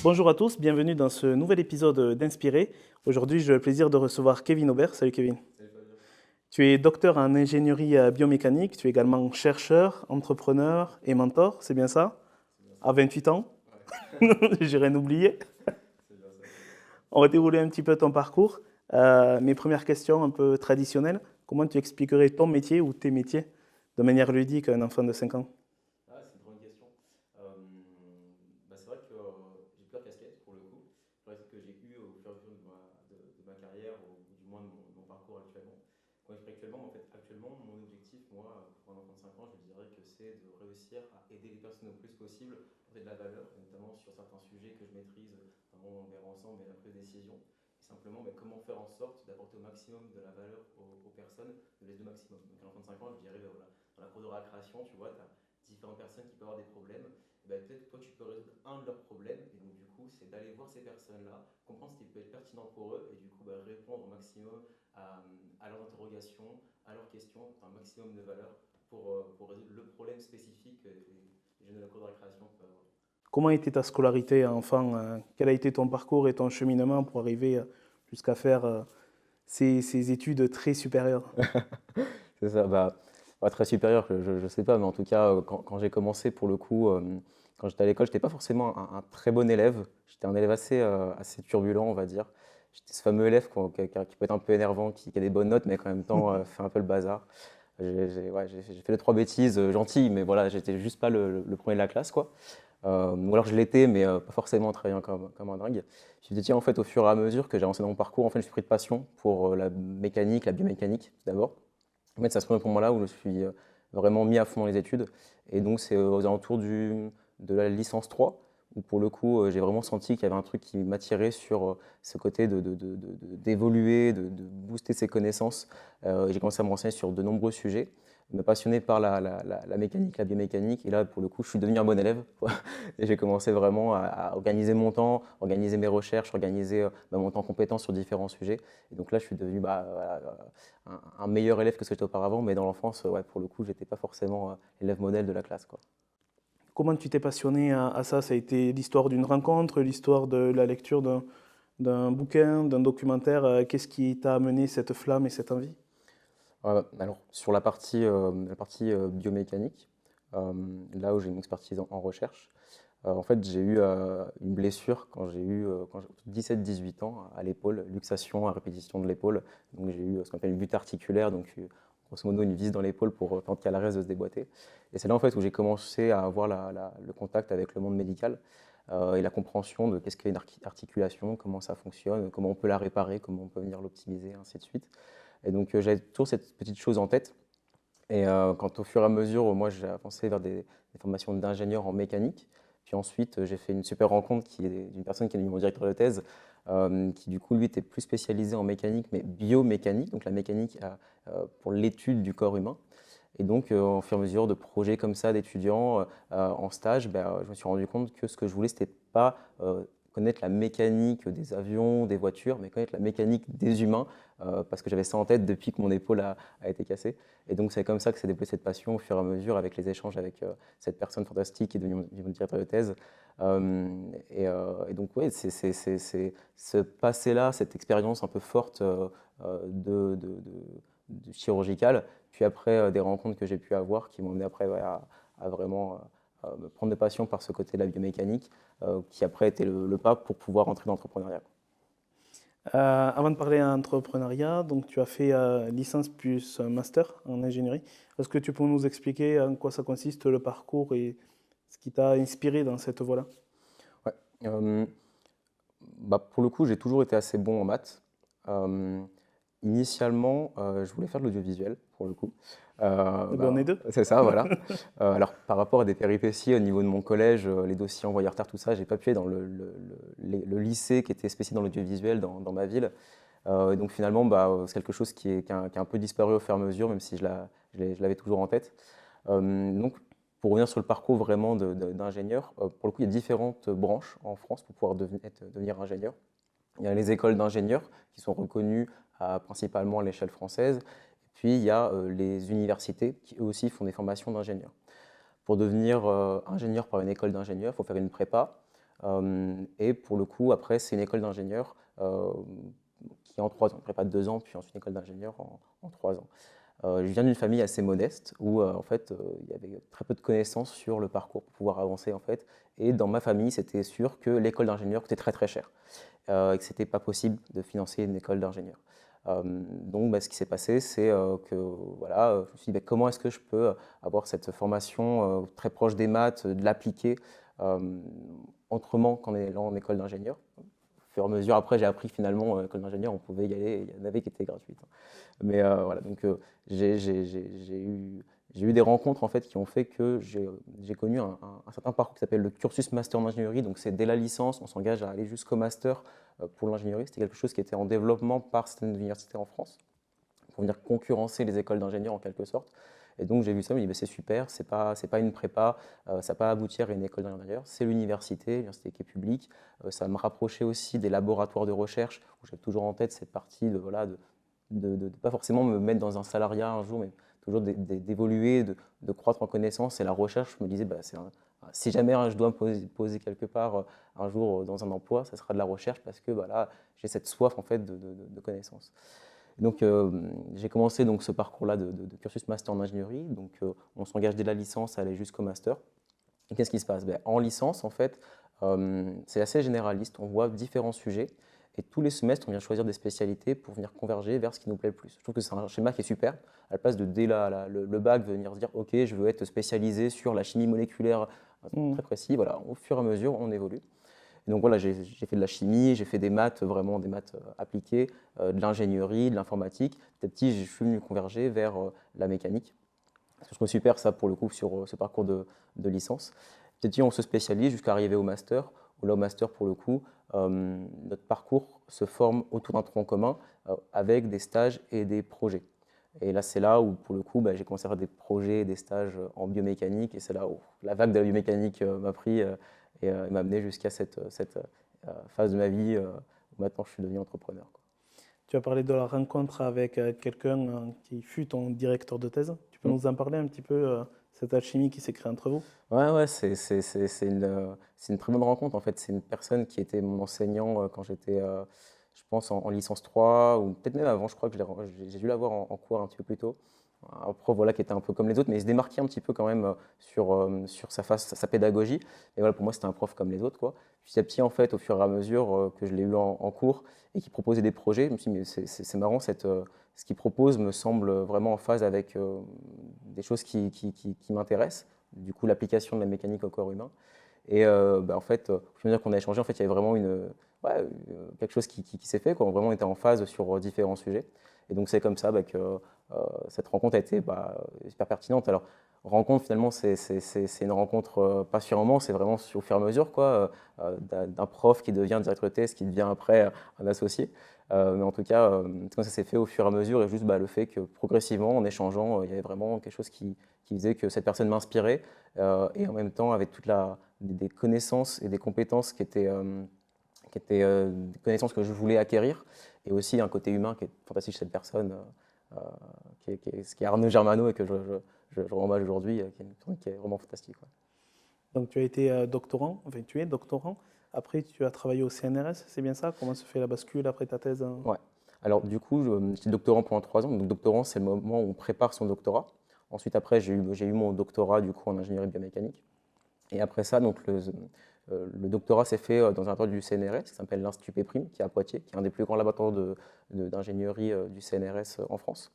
Bonjour à tous, bienvenue dans ce nouvel épisode d'Inspiré. Aujourd'hui, j'ai le plaisir de recevoir Kevin Aubert. Salut Kevin. Salut Fabien. Tu es docteur en ingénierie biomécanique, tu es également chercheur, entrepreneur et mentor, c'est bien ça? C'est bien À ça. 28 ans, Ouais, j'ai rien oublié. c'est bien ça, c'est bien ça. On va dérouler un petit peu ton parcours. Mes premières questions un peu traditionnelles. Comment tu expliquerais ton métier ou tes métiers de manière ludique à un enfant de 5 ans? Ah, c'est une bonne question. C'est vrai que j'ai plusieurs casquettes pour le coup. Presque que j'ai eu au fur et à mesure de ma carrière, ou du moins de mon parcours actuellement. Quand je dis actuellement, en fait, actuellement, mon objectif, moi, pour un enfant de 5 ans, je dirais que c'est de réussir à aider les personnes au plus possible, apporter de la valeur, et notamment sur certains sujets que je maîtrise, notamment on verra ensemble, mais la prise de décision. Et simplement, comment faire en sorte d'apporter au maximum de la valeur aux personnes, de les deux maximum. Donc, un enfant de 5 ans, je dirais, voilà, dans la cour de récréation, tu vois, tu as différentes personnes qui peuvent avoir des problèmes. Et ben, peut-être que toi, tu peux résoudre un de leurs problèmes. Et donc, du coup, c'est d'aller voir ces personnes-là, comprendre ce qui peut être pertinent pour eux, et du coup, répondre au maximum à leurs interrogations, à leurs questions, un maximum de valeur pour résoudre le problème spécifique que les jeunes de la cour de récréation peuvent avoir. Comment était ta scolarité enfant? Quel a été ton parcours et ton cheminement pour arriver jusqu'à faire ces études très supérieures? C'est ça, pas très supérieur, je sais pas, mais en tout cas, quand j'ai commencé, pour le coup, quand j'étais à l'école, j'étais pas forcément un très bon élève. J'étais un élève assez turbulent, on va dire. J'étais ce fameux élève qui peut être un peu énervant, qui a des bonnes notes, mais qui en même temps fait un peu le bazar. Ouais, j'ai fait les trois bêtises gentilles, mais voilà, j'étais juste pas le premier de la classe, quoi. Ou alors je l'étais, mais pas forcément en travaillant comme un dingue. Je me suis dit, tiens, en fait, au fur et à mesure que j'ai avancé dans mon parcours, en fait, je suis pris de passion pour la mécanique, la biomécanique, d'abord. En fait, c'est à ce moment-là où je me suis vraiment mis à fond dans les études. Et donc, c'est aux alentours de la licence 3, où pour le coup, j'ai vraiment senti qu'il y avait un truc qui m'attirait sur ce côté d'évoluer, de booster ses connaissances. J'ai commencé à me renseigner sur de nombreux sujets, me passionner par la mécanique, la biomécanique. Et là, pour le coup, je suis devenu un bon élève, quoi. Et j'ai commencé vraiment à organiser mon temps, organiser mes recherches, organiser mon temps en compétences sur différents sujets. Et donc là, je suis devenu voilà, un meilleur élève que ce que j'étais auparavant, mais dans l'enfance, ouais, pour le coup, j'étais pas forcément l'élève modèle de la classe, quoi. Comment tu t'es passionné à ça? Ça a été l'histoire d'une rencontre, l'histoire de la lecture d'un bouquin, d'un documentaire. Qu'est-ce qui t'a amené cette flamme et cette envie? Alors, sur la partie biomécanique, là où j'ai une expertise en recherche, en fait, j'ai eu une blessure quand j'ai eu 17-18 ans à l'épaule, luxation à répétition de l'épaule. Donc j'ai eu ce qu'on appelle une butte articulaire, donc grosso modo une vis dans l'épaule pour tenter qu'elle arrête de se déboîter. Et c'est là en fait où j'ai commencé à avoir le contact avec le monde médical et la compréhension de qu'est-ce qu'est une articulation, comment ça fonctionne, comment on peut la réparer, comment on peut venir l'optimiser, ainsi de suite. Et donc j'avais toujours cette petite chose en tête. Et quand au fur et à mesure, moi j'ai avancé vers des formations d'ingénieur en mécanique, puis ensuite j'ai fait une super rencontre qui est d'une personne qui est devenu mon directeur de thèse, qui du coup lui était plus spécialisé en mécanique, mais biomécanique, donc la mécanique pour l'étude du corps humain. Et donc au fur et à mesure de projets comme ça d'étudiants en stage, je me suis rendu compte que ce que je voulais, c'était pas connaître la mécanique des avions, des voitures, mais connaître la mécanique des humains, parce que j'avais ça en tête depuis que mon épaule a été cassée. Et donc c'est comme ça que s'est développée cette passion au fur et à mesure avec les échanges avec cette personne fantastique qui est devenue mon directeur de thèse. Et donc oui, c'est ce passé-là, cette expérience un peu forte de chirurgicale, puis après des rencontres que j'ai pu avoir qui m'ont amené après ouais, à vraiment me prendre de passion par ce côté de la biomécanique, qui après était le pas pour pouvoir entrer dans l'entrepreneuriat. Avant de parler entrepreneuriat, donc tu as fait licence plus un master en ingénierie. Est-ce que tu peux nous expliquer en quoi ça consiste le parcours et ce qui t'a inspiré dans cette voie-là? Ouais. Pour le coup, j'ai toujours été assez bon en maths. Euh, Initialement, je voulais faire de l'audiovisuel, pour le coup. Eh ben, on est deux. C'est ça, voilà. Alors, par rapport à des péripéties au niveau de mon collège, les dossiers envoyés en retard, tout ça, j'ai pas pu aller dans le lycée qui était spécialisé dans l'audiovisuel dans ma ville. Et donc finalement, c'est quelque chose qui a un peu disparu au fur et à mesure, même si je l'avais toujours en tête. Donc, pour revenir sur le parcours vraiment d'ingénieur, pour le coup, il y a différentes branches en France pour pouvoir devenir ingénieur. Il y a les écoles d'ingénieurs qui sont reconnues principalement à l'échelle française. Et puis, il y a les universités qui eux aussi font des formations d'ingénieurs. Pour devenir ingénieur par une école d'ingénieurs, il faut faire une prépa. Et pour le coup, après, c'est une école d'ingénieur qui est en 3 ans. Prépa de 2 ans, puis ensuite une école d'ingénieur en 3 ans. Je viens d'une famille assez modeste où en fait il y avait très peu de connaissances sur le parcours pour pouvoir avancer en fait. Et dans ma famille, c'était sûr que l'école d'ingénieur coûtait très très cher et que c'était pas possible de financer une école d'ingénieur. Donc ce qui s'est passé, c'est que voilà, je me suis dit bah, comment est-ce que je peux avoir cette formation très proche des maths, de l'appliquer autrement qu'en allant en école d'ingénieur. Au fur et à mesure, après, j'ai appris finalement, école d'ingénieur, on pouvait y aller, il y en avait qui étaient gratuites. Mais voilà, donc j'ai eu des rencontres en fait qui ont fait que j'ai connu un certain parcours qui s'appelle le cursus master en ingénierie. Donc c'est dès la licence, on s'engage à aller jusqu'au master pour l'ingénierie. C'était quelque chose qui était en développement par certaines universités en France pour venir concurrencer les écoles d'ingénieurs en quelque sorte. Et donc j'ai vu ça, je me dis bah, c'est super, c'est pas une prépa, ça va pas aboutir à une école d'ingénieur, c'est l'université qui est publique. Ça va me rapprocher aussi des laboratoires de recherche où j'ai toujours en tête cette partie de, voilà, de pas forcément me mettre dans un salariat un jour, mais toujours d'évoluer, de croître en connaissances. Et la recherche, je me disais, bah, si jamais je dois me poser quelque part un jour dans un emploi, ça sera de la recherche parce que bah, là, j'ai cette soif en fait de connaissances. Donc j'ai commencé donc ce parcours-là de cursus master en ingénierie. Donc on s'engage dès la licence à aller jusqu'au master. Et qu'est-ce qui se passe? Ben, en licence, en fait, c'est assez généraliste. On voit différents sujets et tous les semestres, on vient choisir des spécialités pour venir converger vers ce qui nous plaît le plus. Je trouve que c'est un schéma qui est super. À la place de dès le bac venir se dire OK, je veux être spécialisé sur la chimie moléculaire, un truc Mm. très précis. Voilà, au fur et à mesure, on évolue. Et donc voilà, j'ai fait de la chimie, j'ai fait des maths, vraiment des maths appliquées, de l'ingénierie, de l'informatique. Petit à petit, je suis venu converger vers la mécanique. Je trouve super ça pour le coup sur ce parcours de licence. Petit à petit, on se spécialise jusqu'à arriver au master, où là au master pour le coup, notre parcours se forme autour d'un tronc commun avec des stages et des projets. Et là, c'est là où, pour le coup, bah, j'ai commencé à faire des projets et des stages en biomécanique. Et c'est là où la vague de la biomécanique m'a pris et m'a amené jusqu'à cette phase de ma vie où maintenant je suis devenu entrepreneur, quoi. Tu as parlé de la rencontre avec quelqu'un qui fut ton directeur de thèse. Tu peux Mm. nous en parler un petit peu, cette alchimie qui s'est créée entre vous? Ouais, c'est une très bonne rencontre en fait. C'est une personne qui était mon enseignant quand j'étais, je pense, en licence 3 ou peut-être même avant, je crois que j'ai dû l'avoir en cours un petit peu plus tôt. Un prof voilà, qui était un peu comme les autres, mais il se démarquait un petit peu quand même sur sa pédagogie. Et voilà, pour moi, c'était un prof comme les autres, quoi. Petit à petit, en fait, au fur et à mesure que je l'ai eu en cours et qu'il proposait des projets, je me suis dit, mais c'est marrant, ce qu'il propose me semble vraiment en phase avec des choses qui m'intéressent du coup l'application de la mécanique au corps humain. Et bah, en fait, au fur et à mesure qu'on a échangé, en fait, il y avait vraiment ouais, quelque chose qui s'est fait, quoi. On vraiment était en phase sur différents sujets. Et donc c'est comme ça bah, que cette rencontre a été bah, super pertinente. Alors, rencontre, finalement, c'est une rencontre pas sur un moment, c'est vraiment au fur et à mesure, quoi, d'un prof qui devient directeur de thèse, qui devient après un associé. Mais en tout cas, ça s'est fait au fur et à mesure et juste bah, le fait que progressivement, en échangeant, il y avait vraiment quelque chose qui faisait que cette personne m'inspirait et en même temps avec des connaissances et des compétences qui étaient des connaissances que je voulais acquérir et aussi un côté humain qui est fantastique chez cette personne qui est Arnaud Germano et que je rends hommage aujourd'hui, qui est une personne qui est vraiment fantastique, ouais. Donc tu as été doctorant, enfin tu es doctorant. Après, tu as travaillé au CNRS, c'est bien ça? Comment se fait la bascule après ta thèse? Ouais. Alors du coup, j'étais doctorant pendant 3 ans. Donc doctorant, c'est le moment où on prépare son doctorat. Ensuite, après, j'ai eu mon doctorat du coup en ingénierie biomécanique. Et après ça, donc le doctorat s'est fait dans un laboratoire du CNRS qui s'appelle l'Institut Péprime, qui est à Poitiers, qui est un des plus grands laboratoires d'ingénierie du CNRS en France.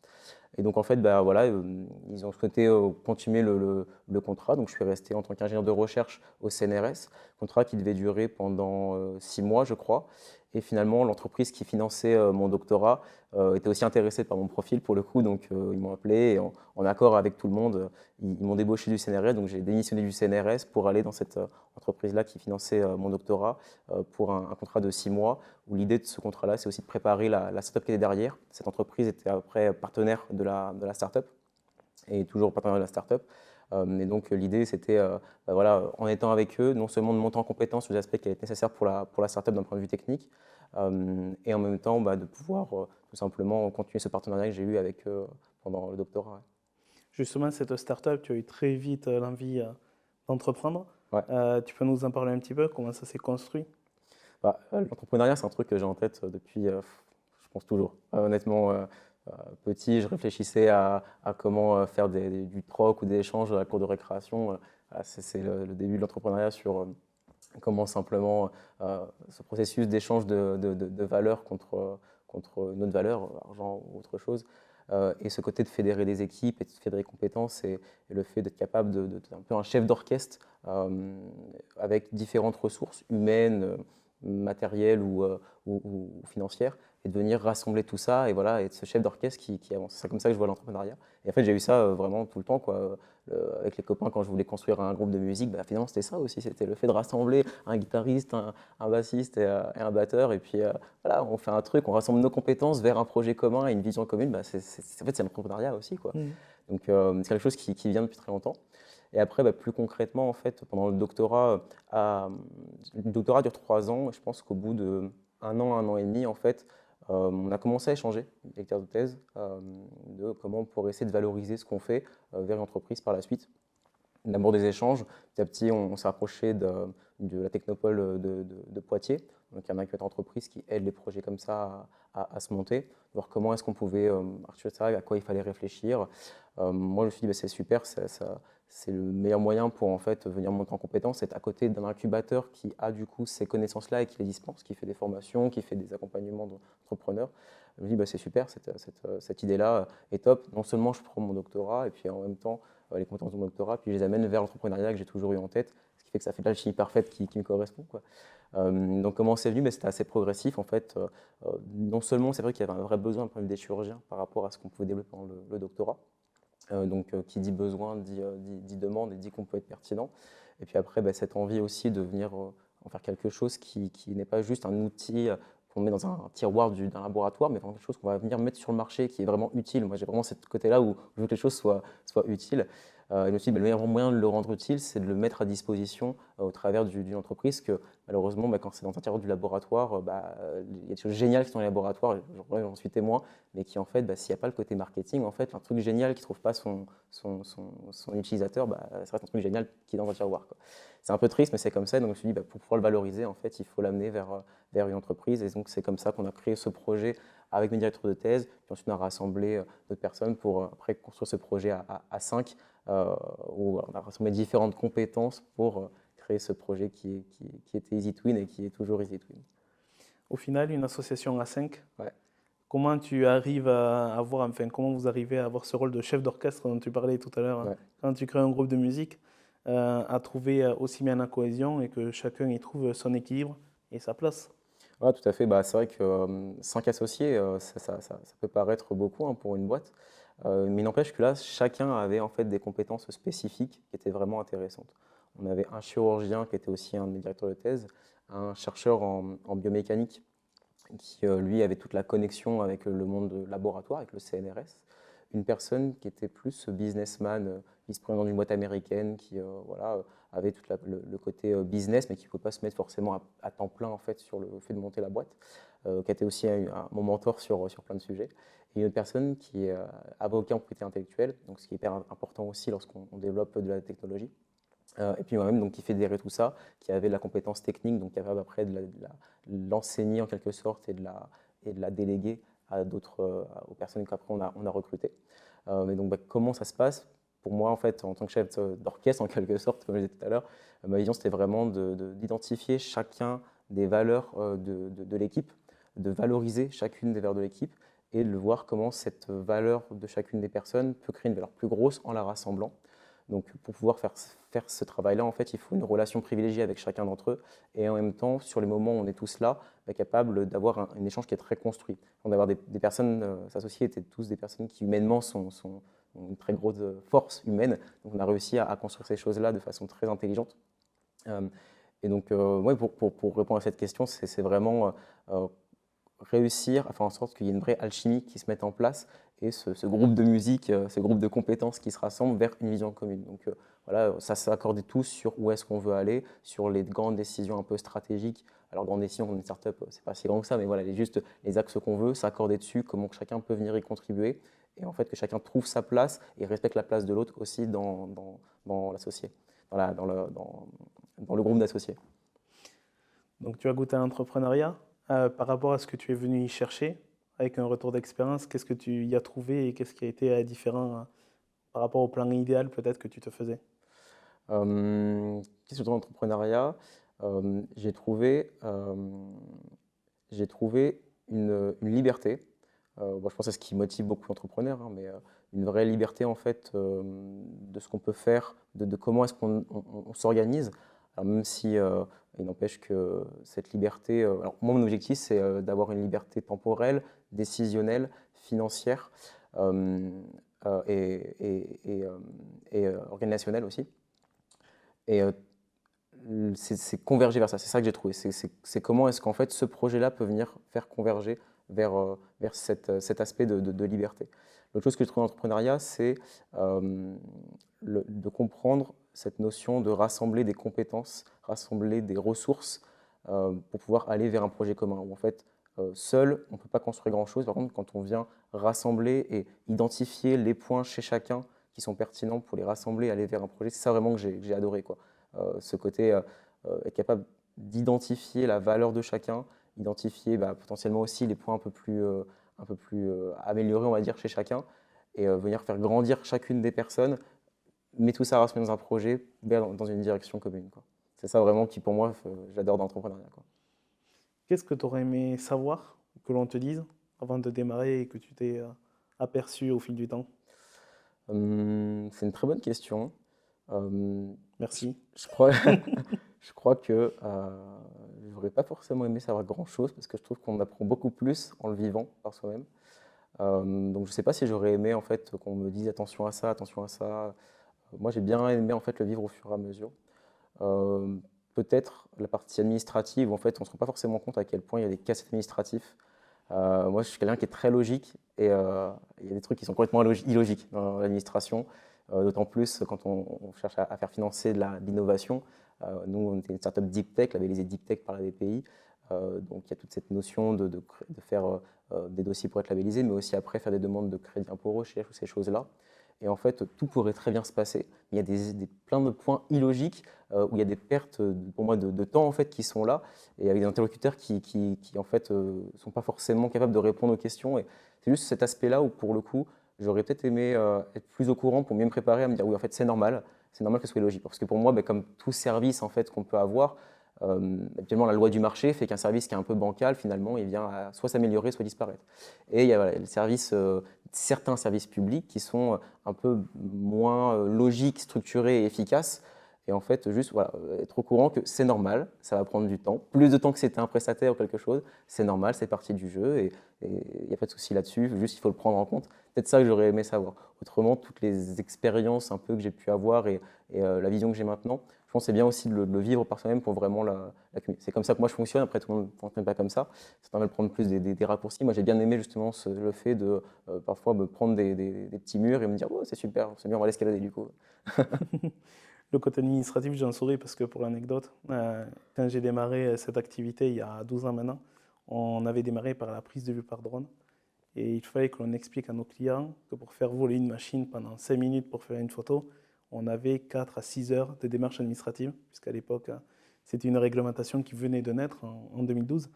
Et donc en fait, bah, voilà, ils ont souhaité continuer le contrat. Donc je suis resté en tant qu'ingénieur de recherche au CNRS, contrat qui devait durer pendant 6 mois, je crois. Et finalement, l'entreprise qui finançait mon doctorat était aussi intéressée par mon profil pour le coup. Donc ils m'ont appelé et en accord avec tout le monde, ils m'ont débauché du CNRS. Donc j'ai démissionné du CNRS pour aller dans cette entreprise-là qui finançait mon doctorat pour un contrat de 6 mois où l'idée de ce contrat-là, c'est aussi de préparer la startup qui était derrière. Cette entreprise était après partenaire de la startup et toujours partenaire de la startup. Et donc l'idée, c'était, bah, voilà, en étant avec eux, non seulement de monter en compétence sur les aspects qui étaient nécessaires pour la startup d'un point de vue technique, et en même temps bah, de pouvoir tout simplement continuer ce partenariat que j'ai eu avec eux pendant le doctorat. Justement, cette start-up, tu as eu très vite l'envie d'entreprendre. Ouais. Tu peux nous en parler un petit peu, comment ça s'est construit? L'entrepreneuriat, c'est un truc que j'ai en tête depuis, je pense toujours. Honnêtement, petit, je réfléchissais à comment faire du troc ou des échanges à la cour de récréation. C'est le début de l'entrepreneuriat sur comment simplement ce processus d'échange de valeurs contre une autre valeur, argent ou autre chose, et ce côté de fédérer des équipes et de fédérer des compétences et le fait d'être capable d'être un peu un chef d'orchestre avec différentes ressources humaines, matérielles ou financières, et de venir rassembler tout ça et voilà, être ce chef d'orchestre qui avance. C'est comme ça que je vois l'entrepreneuriat. Et en fait, j'ai eu ça vraiment tout le temps, quoi. Avec les copains, quand je voulais construire un groupe de musique, bah, finalement, c'était ça aussi. C'était le fait de rassembler un guitariste, un bassiste et un batteur. Et puis, voilà, on fait un truc, on rassemble nos compétences vers un projet commun et une vision commune. Bah, en fait, c'est l'entrepreneuriat aussi, quoi. Mhm. Donc, c'est quelque chose qui vient depuis très longtemps. Et après, bah, plus concrètement, en fait, pendant le doctorat, le doctorat dure 3 ans. Et je pense qu'au bout de un an et demi, en fait, on a commencé à échanger, lecteur de thèse, de comment on pourrait essayer de valoriser ce qu'on fait vers une entreprise par la suite. D'abord des échanges, petit à petit on s'est rapproché de la Technopole de Poitiers, donc un incubateur d'entreprise qui aide les projets comme ça à se monter, voir comment est-ce qu'on pouvait articuler ça, à quoi il fallait réfléchir. Moi je me suis dit bah, c'est super, c'est le meilleur moyen pour en fait venir monter en compétence, c'est à côté d'un incubateur qui a du coup ces connaissances-là et qui les dispense, qui fait des formations, qui fait des accompagnements d'entrepreneurs. Je me dis bah, c'est super, cette idée-là est top. Non seulement je prends mon doctorat et puis en même temps les compétences de mon doctorat, puis je les amène vers l'entrepreneuriat que j'ai toujours eu en tête, ce qui fait que ça fait de l'alchimie parfaite qui me correspond, quoi. Donc comment c'est venu? C'était assez progressif en fait. Non seulement c'est vrai qu'il y avait un vrai besoin d'un point de vue des chirurgiens par rapport à ce qu'on pouvait développer dans le doctorat. Donc qui dit besoin dit demande et dit qu'on peut être pertinent. Et puis après, bah, cette envie aussi de venir en faire quelque chose qui n'est pas juste un outil qu'on met dans un tiroir d'un laboratoire, mais vraiment quelque chose qu'on va venir mettre sur le marché qui est vraiment utile. Moi, j'ai vraiment ce côté-là où je veux que les choses soient utiles. Et je me suis dit, bah, le meilleur moyen de le rendre utile, c'est de le mettre à disposition au travers d'une entreprise que malheureusement, bah, quand c'est dans un tiroir du laboratoire, bah, il y a des choses géniales qui sont dans les laboratoires, j'en suis témoin, mais qui en fait, bah, s'il n'y a pas le côté marketing, en fait, un truc génial qui ne trouve pas son utilisateur, bah, ça reste un truc génial qui est dans un tiroir, quoi. C'est un peu triste, mais c'est comme ça. Donc je me suis dit, bah, pour pouvoir le valoriser, en fait, il faut l'amener vers une entreprise. Et donc c'est comme ça qu'on a créé ce projet avec mes directeurs de thèse. Puis ensuite, on a rassemblé d'autres personnes pour après construire ce projet à 5, où on a rassemblé différentes compétences pour créer ce projet qui était EasyTwin et qui est toujours EasyTwin. Au final, une association à 5, Ouais. comment tu arrives à avoir, enfin, comment vous arrivez à avoir ce rôle de chef d'orchestre dont tu parlais tout à l'heure, hein, Ouais. quand tu crées un groupe de musique, à trouver aussi bien la cohésion et que chacun y trouve son équilibre et sa place. Ouais, tout à fait. Bah, c'est vrai que 5 associés, ça peut paraître beaucoup hein, pour une boîte, mais il n'empêche que là, chacun avait en fait des compétences spécifiques qui étaient vraiment intéressantes. On avait un chirurgien qui était aussi un de mes directeurs de thèse, un chercheur en biomécanique qui, lui, avait toute la connexion avec le monde laboratoire, avec le CNRS, une personne qui était plus businessman, vice-président d'une boîte américaine, qui voilà, avait tout le côté business, mais qui ne pouvait pas se mettre forcément à temps plein en fait, sur le fait de monter la boîte, qui était aussi mon mentor sur plein de sujets. Et une autre personne qui est avocat en propriété intellectuelle, donc ce qui est hyper important aussi lorsqu'on développe de la technologie. Et puis moi-même, donc, qui fédérait tout ça, qui avait de la compétence technique, donc capable après de l'enseigner en quelque sorte et de la déléguer à aux personnes qu'après on a recrutées. Mais donc, bah, comment ça se passe? Pour moi, en fait, en tant que chef d'orchestre, en quelque sorte, comme je disais tout à l'heure, ma vision, c'était vraiment d'identifier chacun des valeurs de l'équipe, de valoriser chacune des valeurs de l'équipe et de voir comment cette valeur de chacune des personnes peut créer une valeur plus grosse en la rassemblant. Donc, pour pouvoir faire ce travail-là, en fait, il faut une relation privilégiée avec chacun d'entre eux et en même temps, sur les moments où on est tous là, capable d'avoir un échange qui est très construit. D'avoir des personnes associées étaient tous des personnes qui humainement ont une très grosse force humaine. Donc, on a réussi à construire ces choses-là de façon très intelligente. Et donc, ouais, pour répondre à cette question, c'est vraiment réussir à faire en sorte qu'il y ait une vraie alchimie qui se mette en place et ce groupe de musique, ce groupe de compétences qui se rassemblent vers une vision commune. Donc voilà, ça s'accordait tous sur où est-ce qu'on veut aller, sur les grandes décisions un peu stratégiques. Alors, grandes décisions, dans une startup, c'est pas si grand que ça, mais voilà, juste les axes qu'on veut, s'accorder dessus, comment chacun peut venir y contribuer, et en fait que chacun trouve sa place et respecte la place de l'autre aussi dans l'associé, dans le groupe d'associés. Donc, tu as goûté à l'entrepreneuriat. Par rapport à ce que tu es venu y chercher, avec un retour d'expérience, qu'est-ce que tu y as trouvé et qu'est-ce qui a été différent par rapport au plan idéal peut-être que tu te faisais? Qu'est-ce que dans l'entrepreneuriat? Euh, j'ai trouvé, euh, j'ai trouvé une liberté. Bon, je pense que c'est ce qui motive beaucoup d'entrepreneurs, hein, mais une vraie liberté en fait de ce qu'on peut faire, de comment est-ce qu'on s'organise. Alors même si il n'empêche que cette liberté, alors moi mon objectif c'est d'avoir une liberté temporelle, décisionnelle, financière euh, et organisationnelle aussi. Et c'est converger vers ça, c'est ça que j'ai trouvé. C'est comment est-ce qu'en fait ce projet-là peut venir faire converger vers cet aspect de liberté. L'autre chose que je trouve dans l'entrepreneuriat, c'est euh, de comprendre cette notion de rassembler des compétences, rassembler des ressources pour pouvoir aller vers un projet commun. Où en fait, seul, on ne peut pas construire grand-chose. Par contre, quand on vient rassembler et identifier les points chez chacun qui sont pertinents pour les rassembler et aller vers un projet, c'est ça vraiment que j'ai adoré, quoi. Ce côté être capable d'identifier la valeur de chacun, identifier potentiellement aussi les points un peu plus améliorés, on va dire, chez chacun, et venir faire grandir chacune des personnes, mais tout ça rassemblé dans un projet, dans une direction commune, quoi. C'est ça vraiment qui, pour moi, j'adore dans l'entrepreneuriat, quoi. Qu'est-ce que tu aurais aimé savoir, que l'on te dise, avant de démarrer et que tu t'es aperçu au fil du temps? C'est une très bonne question. Je, Merci. je crois, je crois que j'aurais pas forcément aimé savoir grand-chose parce que je trouve qu'on apprend beaucoup plus en le vivant par soi-même. Donc je sais pas si j'aurais aimé en fait qu'on me dise attention à ça, attention à ça. Moi j'ai bien aimé en fait le vivre au fur et à mesure. Euh, Peut-être la partie administrative où en fait on se rend pas forcément compte à quel point il y a des casses administratifs. Moi je suis quelqu'un qui est très logique et il y a des trucs qui sont complètement illogiques dans l'administration. D'autant plus quand on cherche à faire financer de l'innovation. Nous, on était une startup deep tech, labellisée deep tech par la BPI. Donc il y a toute cette notion de faire des dossiers pour être labellisé, mais aussi après faire des demandes de crédit impôt recherche ou ces choses-là. Et en fait, tout pourrait très bien se passer. Il y a plein de points illogiques où il y a des pertes, pour moi, de temps en fait, qui sont là, et avec des interlocuteurs qui en fait, sont pas forcément capables de répondre aux questions. Et c'est juste cet aspect-là où, pour le coup, j'aurais peut-être aimé être plus au courant pour mieux me préparer à me dire oui, en fait, c'est normal que ce soit illogique. Parce que pour moi, comme tout service en fait, qu'on peut avoir, actuellement, la loi du marché fait qu'un service qui est un peu bancal, finalement, il vient à soit s'améliorer, soit disparaître. Et il y a voilà, certains services publics qui sont un peu moins logiques, structurés et efficaces. Et en fait, juste voilà, être au courant que c'est normal, ça va prendre du temps, plus de temps que c'était un prestataire ou quelque chose, c'est normal, c'est partie du jeu et il n'y a pas de souci là-dessus, juste il faut le prendre en compte. Peut-être ça que j'aurais aimé savoir. Autrement, toutes les expériences un peu que j'ai pu avoir et la vision que j'ai maintenant, je pense que c'est bien aussi de le vivre par soi-même pour vraiment la communiquer. C'est comme ça que moi je fonctionne, après tout le monde ne fonctionne pas comme ça. C'est normal de prendre plus des raccourcis. Moi j'ai bien aimé justement le fait de parfois me prendre des petits murs et me dire oh, c'est super, c'est bien, on va l'escalader du coup. Le côté administratif, j'en souris parce que pour l'anecdote, quand j'ai démarré cette activité il y a 12 ans maintenant, on avait démarré par la prise de vue par drone. Et il fallait que l'on explique à nos clients que pour faire voler une machine pendant 5 minutes pour faire une photo, on avait 4 à 6 heures de démarche administrative, puisqu'à l'époque, c'était une réglementation qui venait de naître en 2012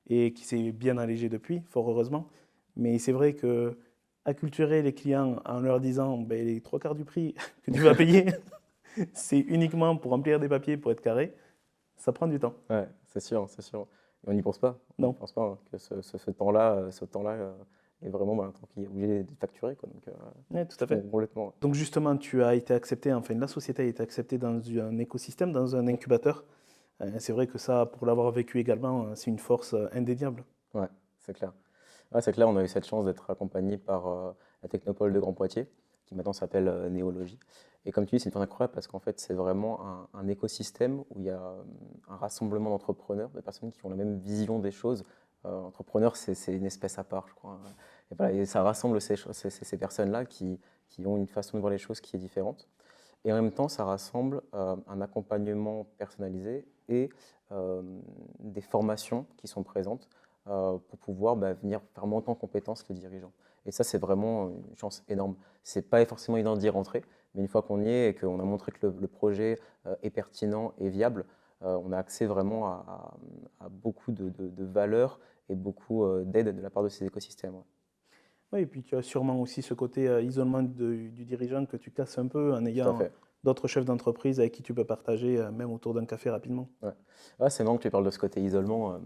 et qui s'est bien allégée depuis, fort heureusement. Mais c'est vrai que acculturer les clients en leur disant ben, les trois quarts du prix que tu vas payer, c'est uniquement pour remplir des papiers pour être carré, ça prend du temps. Ouais, c'est sûr, c'est sûr. Et on n'y pense pas. On n'y Non, pense pas hein, que ce temps-là, est vraiment un temps qui est obligé de facturer, quoi. Donc, ouais, tout je à fait. comprends complètement. Donc justement, tu as été accepté, enfin la société a été acceptée dans un écosystème, dans un incubateur. C'est vrai que ça, pour l'avoir vécu également, c'est une force indéniable. Ouais, c'est clair. Ouais, c'est clair, on a eu cette chance d'être accompagné par la Technopole de Grand Poitiers, qui maintenant s'appelle Néologie. Et comme tu dis, c'est une chose incroyable parce qu'en fait, c'est vraiment un écosystème où il y a un rassemblement d'entrepreneurs, de personnes qui ont la même vision des choses. Entrepreneur, c'est une espèce à part, je crois. Et, voilà, et ça rassemble ces personnes-là qui ont une façon de voir les choses qui est différente. Et en même temps, ça rassemble un accompagnement personnalisé et des formations qui sont présentes pour pouvoir venir faire monter en compétence les dirigeants. Et ça, c'est vraiment une chance énorme. C'est pas forcément évident d'y rentrer, mais une fois qu'on y est et qu'on a montré que le projet est pertinent et viable, on a accès vraiment à beaucoup de valeurs et beaucoup d'aide de la part de ces écosystèmes. Ouais. Oui, et puis tu as sûrement aussi ce côté isolement du dirigeant que tu casses un peu en Tout à ayant fait. d'autres chefs d'entreprise avec qui tu peux partager, même autour d'un café rapidement. Ouais. Ouais, c'est marrant que tu parles de ce côté isolement.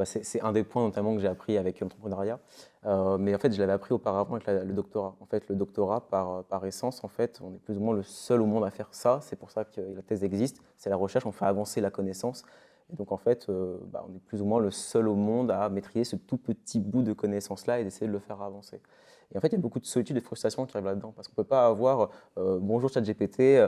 C'est un des points notamment que j'ai appris avec l'entrepreneuriat. Mais en fait, je l'avais appris auparavant avec le doctorat. En fait, le doctorat, par essence, en fait, on est plus ou moins le seul au monde à faire ça. C'est pour ça que la thèse existe. C'est la recherche, on fait avancer la connaissance. Et donc, en fait, on est plus ou moins le seul au monde à maîtriser ce tout petit bout de connaissance-là et d'essayer de le faire avancer. Et en fait, il y a beaucoup de solitude et de frustration qui arrivent là-dedans parce qu'on ne peut pas avoir bonjour ChatGPT,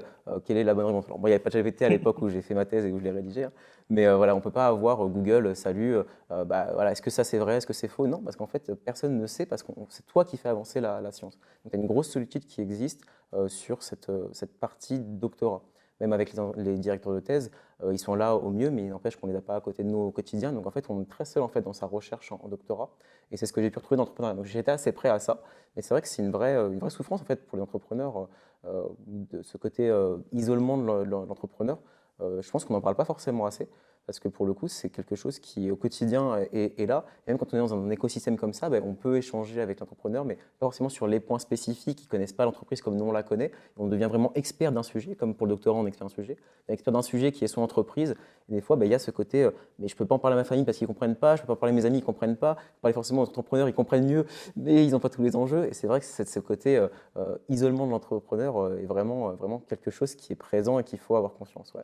quelle est la bonne réponse. Alors, moi, il n'y avait pas de ChatGPT à l'époque où j'ai fait ma thèse et où je l'ai rédigée, hein. Mais voilà, on ne peut pas avoir Google, salut, voilà, est-ce que ça c'est vrai, est-ce que c'est faux? Non, parce qu'en fait, personne ne sait, parce que c'est toi qui fais avancer la science. Donc, il y a une grosse solitude qui existe sur cette partie doctorat. Même avec les directeurs de thèse, ils sont là au mieux, mais il n'empêche qu'on ne les a pas à côté de nous au quotidien. Donc, en fait, on est très seul en fait, dans sa recherche en doctorat. Et c'est ce que j'ai pu retrouver dans l'entrepreneuriat. Donc, j'étais assez prêt à ça. Mais c'est vrai que c'est une vraie souffrance en fait, pour les entrepreneurs, de ce côté isolement de l'entrepreneur. Je pense qu'on n'en parle pas forcément assez, parce que pour le coup, c'est quelque chose qui au quotidien est là. Et même quand on est dans un écosystème comme ça, on peut échanger avec l'entrepreneur, mais pas forcément sur les points spécifiques. Ils ne connaissent pas l'entreprise comme nous on la connaît. Et on devient vraiment expert d'un sujet, comme pour le doctorat, on est expert d'un sujet. Expert d'un sujet qui est son entreprise. Et des fois, il y a ce côté, mais je ne peux pas en parler à ma famille parce qu'ils ne comprennent pas, je ne peux pas en parler à mes amis, ils ne comprennent pas. Parler forcément aux entrepreneurs, ils comprennent mieux, mais ils n'ont pas tous les enjeux. Et c'est vrai que ce côté isolement de l'entrepreneur est vraiment quelque chose qui est présent et qu'il faut avoir conscience. Ouais.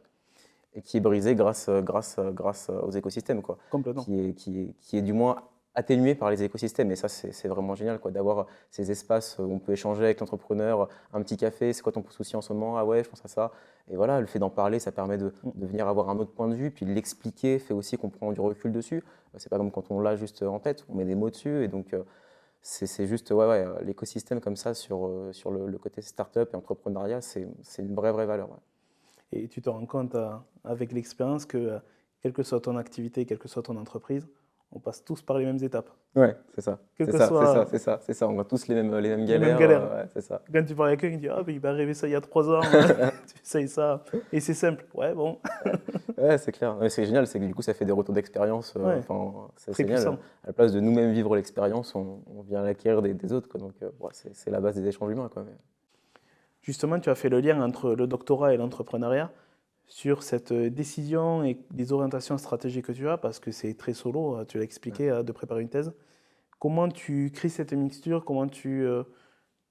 Et qui est brisé grâce aux écosystèmes, quoi. Complètement. Qui est du moins atténué par les écosystèmes. Et ça, c'est vraiment génial, quoi, d'avoir ces espaces où on peut échanger avec l'entrepreneur, un petit café, c'est quoi ton souci en ce moment? Ah ouais, je pense à ça. Et voilà, le fait d'en parler, ça permet de venir avoir un autre point de vue, puis de l'expliquer fait aussi qu'on prend du recul dessus. C'est pas comme quand on l'a juste en tête, on met des mots dessus. Et donc, c'est juste, l'écosystème comme ça sur le côté start-up et entrepreneuriat, c'est une vraie valeur. Ouais. Et tu te rends compte avec l'expérience que, quelle que soit ton activité, quelle que soit ton entreprise, on passe tous par les mêmes étapes. Ouais, c'est ça, Quelles c'est que ça, c'est ça, soient c'est ça, c'est ça. On a tous les mêmes les mêmes galères, galères. ouais, c'est ça. Quand tu parles à quelqu'un, il dit ah, ben, il m'est arrivé ça il y a 3 ans, tu essayes ça. Et c'est simple. Ouais, bon. Ouais, c'est clair. Ouais, c'est génial, c'est que du coup, ça fait des retours d'expérience. Ouais, Enfin, c'est très génial. puissant. À la place de nous-mêmes vivre l'expérience, on vient l'acquérir des autres, quoi. Donc, c'est la base des échanges humains, quoi. Justement, tu as fait le lien entre le doctorat et l'entrepreneuriat sur cette décision et des orientations stratégiques que tu as, parce que c'est très solo, tu l'as Ouais. expliqué, de préparer une thèse. Comment tu crées cette mixture? Comment tu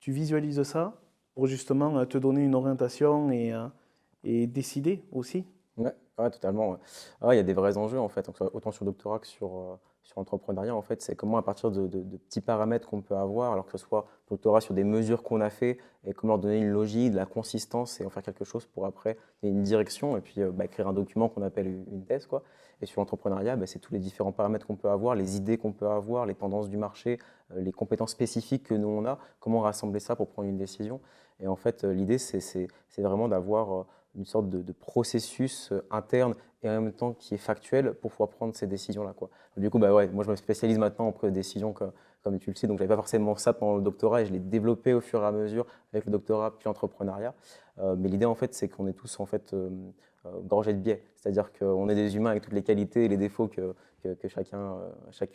visualises ça pour justement te donner une orientation et décider aussi? Ouais, ouais, totalement. Ouais. Ah ouais, il y a des vrais enjeux en fait, donc, autant sur le doctorat que sur l'entrepreneuriat. En fait, c'est comment à partir de petits paramètres qu'on peut avoir, alors que ce soit le doctorat sur des mesures qu'on a fait et comment leur donner une logique, de la consistance et en faire quelque chose pour après donner une direction et puis écrire un document qu'on appelle une thèse, quoi. Et sur l'entrepreneuriat, c'est tous les différents paramètres qu'on peut avoir, les idées qu'on peut avoir, les tendances du marché, les compétences spécifiques que nous on a, comment rassembler ça pour prendre une décision. Et en fait, l'idée, c'est vraiment d'avoir une sorte de processus interne et en même temps qui est factuel pour pouvoir prendre ces décisions-là, quoi. Du coup, ouais, moi je me spécialise maintenant en prise de décision comme tu le sais, donc je n'avais pas forcément ça pendant le doctorat et je l'ai développé au fur et à mesure avec le doctorat puis l'entrepreneuriat. Mais l'idée en fait, c'est qu'on est tous en fait gorgés de biais, c'est-à-dire qu'on est des humains avec toutes les qualités et les défauts que chaque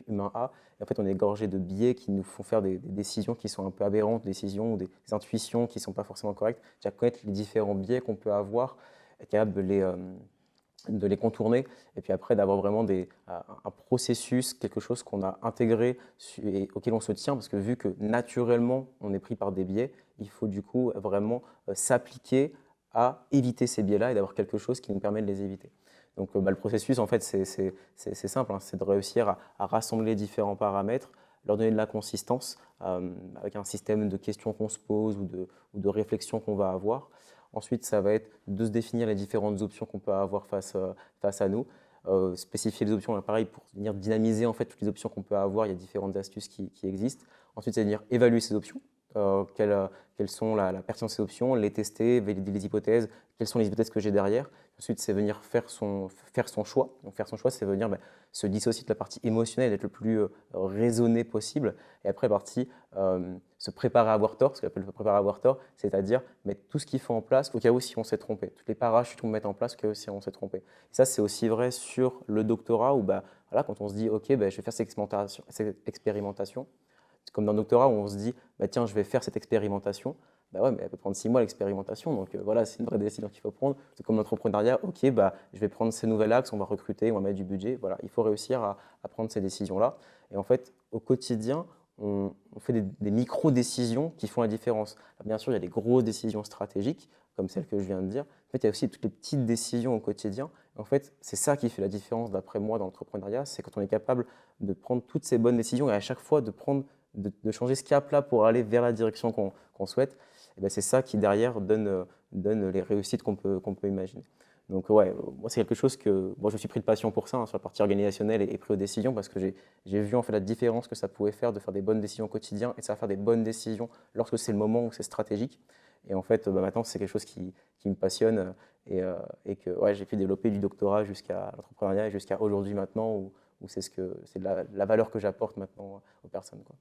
humain a. Et en fait, on est gorgé de biais qui nous font faire des décisions qui sont un peu aberrantes, des décisions ou des intuitions qui ne sont pas forcément correctes. Tu vas connaître les différents biais qu'on peut avoir, être capable de les contourner, et puis après d'avoir vraiment un processus, quelque chose qu'on a intégré et auquel on se tient, parce que vu que naturellement on est pris par des biais, il faut du coup vraiment s'appliquer à éviter ces biais-là et d'avoir quelque chose qui nous permet de les éviter. Donc le processus, en fait, c'est simple, hein, c'est de réussir à rassembler différents paramètres, leur donner de la consistance avec un système de questions qu'on se pose ou de réflexions qu'on va avoir. Ensuite, ça va être de se définir les différentes options qu'on peut avoir face à nous. Spécifier les options, pareil, pour venir dynamiser en fait toutes les options qu'on peut avoir, il y a différentes astuces qui existent. Ensuite, c'est venir évaluer ces options. quelles sont la pertinence de ces options, les tester, valider les hypothèses, quelles sont les hypothèses que j'ai derrière. Ensuite, c'est venir faire son choix. Donc faire son choix, c'est venir se dissocier de la partie émotionnelle, être le plus raisonné possible. Et après, la partie se préparer à avoir tort, ce qu'on appelle préparer à avoir tort, c'est-à-dire mettre tout ce qu'il faut en place au cas où si on s'est trompé. Toutes les parachutes qu'on met en place au cas où si on s'est trompé. Et ça, c'est aussi vrai sur le doctorat où voilà, quand on se dit, OK, je vais faire cette expérimentation, c'est comme dans le doctorat où on se dit, tiens, je vais faire cette expérimentation. Ouais, mais elle peut prendre 6 mois l'expérimentation, donc voilà, c'est une vraie décision qu'il faut prendre. C'est comme l'entrepreneuriat, OK, je vais prendre ces nouveaux axes, on va recruter, on va mettre du budget. Voilà, il faut réussir à prendre ces décisions-là. Et en fait, au quotidien, on fait des micro-décisions qui font la différence. Alors, bien sûr, il y a des grosses décisions stratégiques, comme celles que je viens de dire. En fait, il y a aussi toutes les petites décisions au quotidien. Et en fait, c'est ça qui fait la différence, d'après moi, dans l'entrepreneuriat, c'est quand on est capable de prendre toutes ces bonnes décisions et à chaque fois de changer ce cap-là pour aller vers la direction qu'on souhaite. Et c'est ça qui, derrière, donne les réussites qu'on peut imaginer. Donc, ouais, moi, c'est quelque chose que moi, je me suis pris de passion pour ça, sur la partie organisationnelle et pris aux décisions, parce que j'ai vu en fait la différence que ça pouvait faire de faire des bonnes décisions au quotidien et de savoir faire des bonnes décisions lorsque c'est le moment où c'est stratégique. Et en fait, maintenant, c'est quelque chose qui me passionne et que ouais, j'ai pu développer du doctorat jusqu'à l'entrepreneuriat et jusqu'à aujourd'hui maintenant, où c'est la valeur que j'apporte maintenant aux personnes, quoi.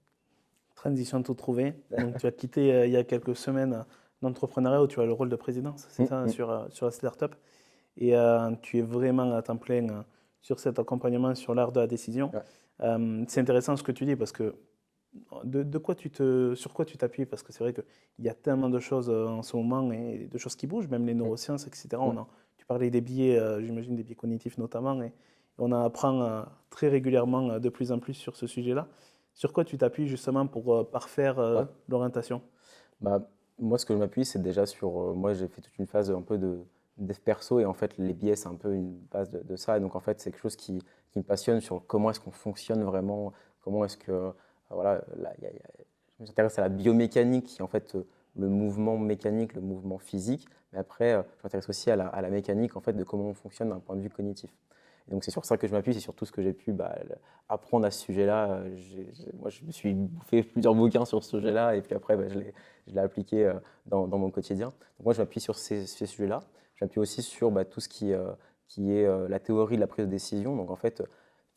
Transition tout trouvé. Donc, tu as quitté il y a quelques semaines l'entrepreneuriat où tu as le rôle de présidence, c'est ça, sur la startup. Et tu es vraiment à temps plein sur cet accompagnement sur l'art de la décision. Ouais. C'est intéressant ce que tu dis parce que sur quoi tu t'appuies? Parce que c'est vrai qu'il y a tellement de choses en ce moment et de choses qui bougent, même les neurosciences, etc. Tu parlais des biais, j'imagine des biais cognitifs notamment, et on en apprend très régulièrement de plus en plus sur ce sujet-là. Sur quoi tu t'appuies justement pour parfaire Ouais. l'orientation? Moi, ce que je m'appuie, c'est déjà sur. Moi, j'ai fait toute une phase un peu de dev perso et en fait, les biais, c'est un peu une base de ça. Et donc, en fait, c'est quelque chose qui me passionne sur comment est-ce qu'on fonctionne vraiment, comment est-ce que. Voilà, là, je m'intéresse à la biomécanique, qui est en fait le mouvement mécanique, le mouvement physique. Mais après, je m'intéresse aussi à la mécanique, en fait, de comment on fonctionne d'un point de vue cognitif. Et donc, c'est sur ça que je m'appuie, c'est sur tout ce que j'ai pu apprendre à ce sujet-là. Moi, je me suis fait plusieurs bouquins sur ce sujet-là et puis après, je l'ai appliqué dans mon quotidien. Donc, moi, je m'appuie sur ces sujets-là. Je m'appuie aussi sur tout ce qui est la théorie de la prise de décision. Donc, en fait,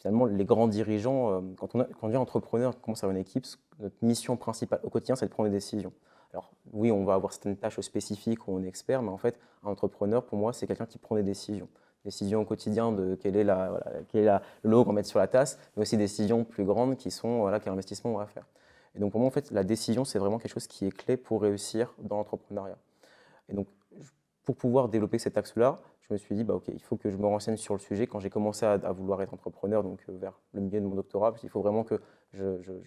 finalement, les grands dirigeants, quand on devient entrepreneur, qu'on commence à avoir une équipe, notre mission principale au quotidien, c'est de prendre des décisions. Alors, oui, on va avoir certaines tâches spécifiques où on est expert, mais en fait, un entrepreneur, pour moi, c'est quelqu'un qui prend des décisions. Décisions au quotidien de quel est le logo qu'on va mettre sur la tasse, mais aussi des décisions plus grandes qui sont quel investissement on va faire. Et donc pour moi, en fait, la décision, c'est vraiment quelque chose qui est clé pour réussir dans l'entrepreneuriat. Et donc, pour pouvoir développer cet axe-là, je me suis dit, OK, il faut que je me renseigne sur le sujet. Quand j'ai commencé à vouloir être entrepreneur, donc vers le milieu de mon doctorat, il faut vraiment que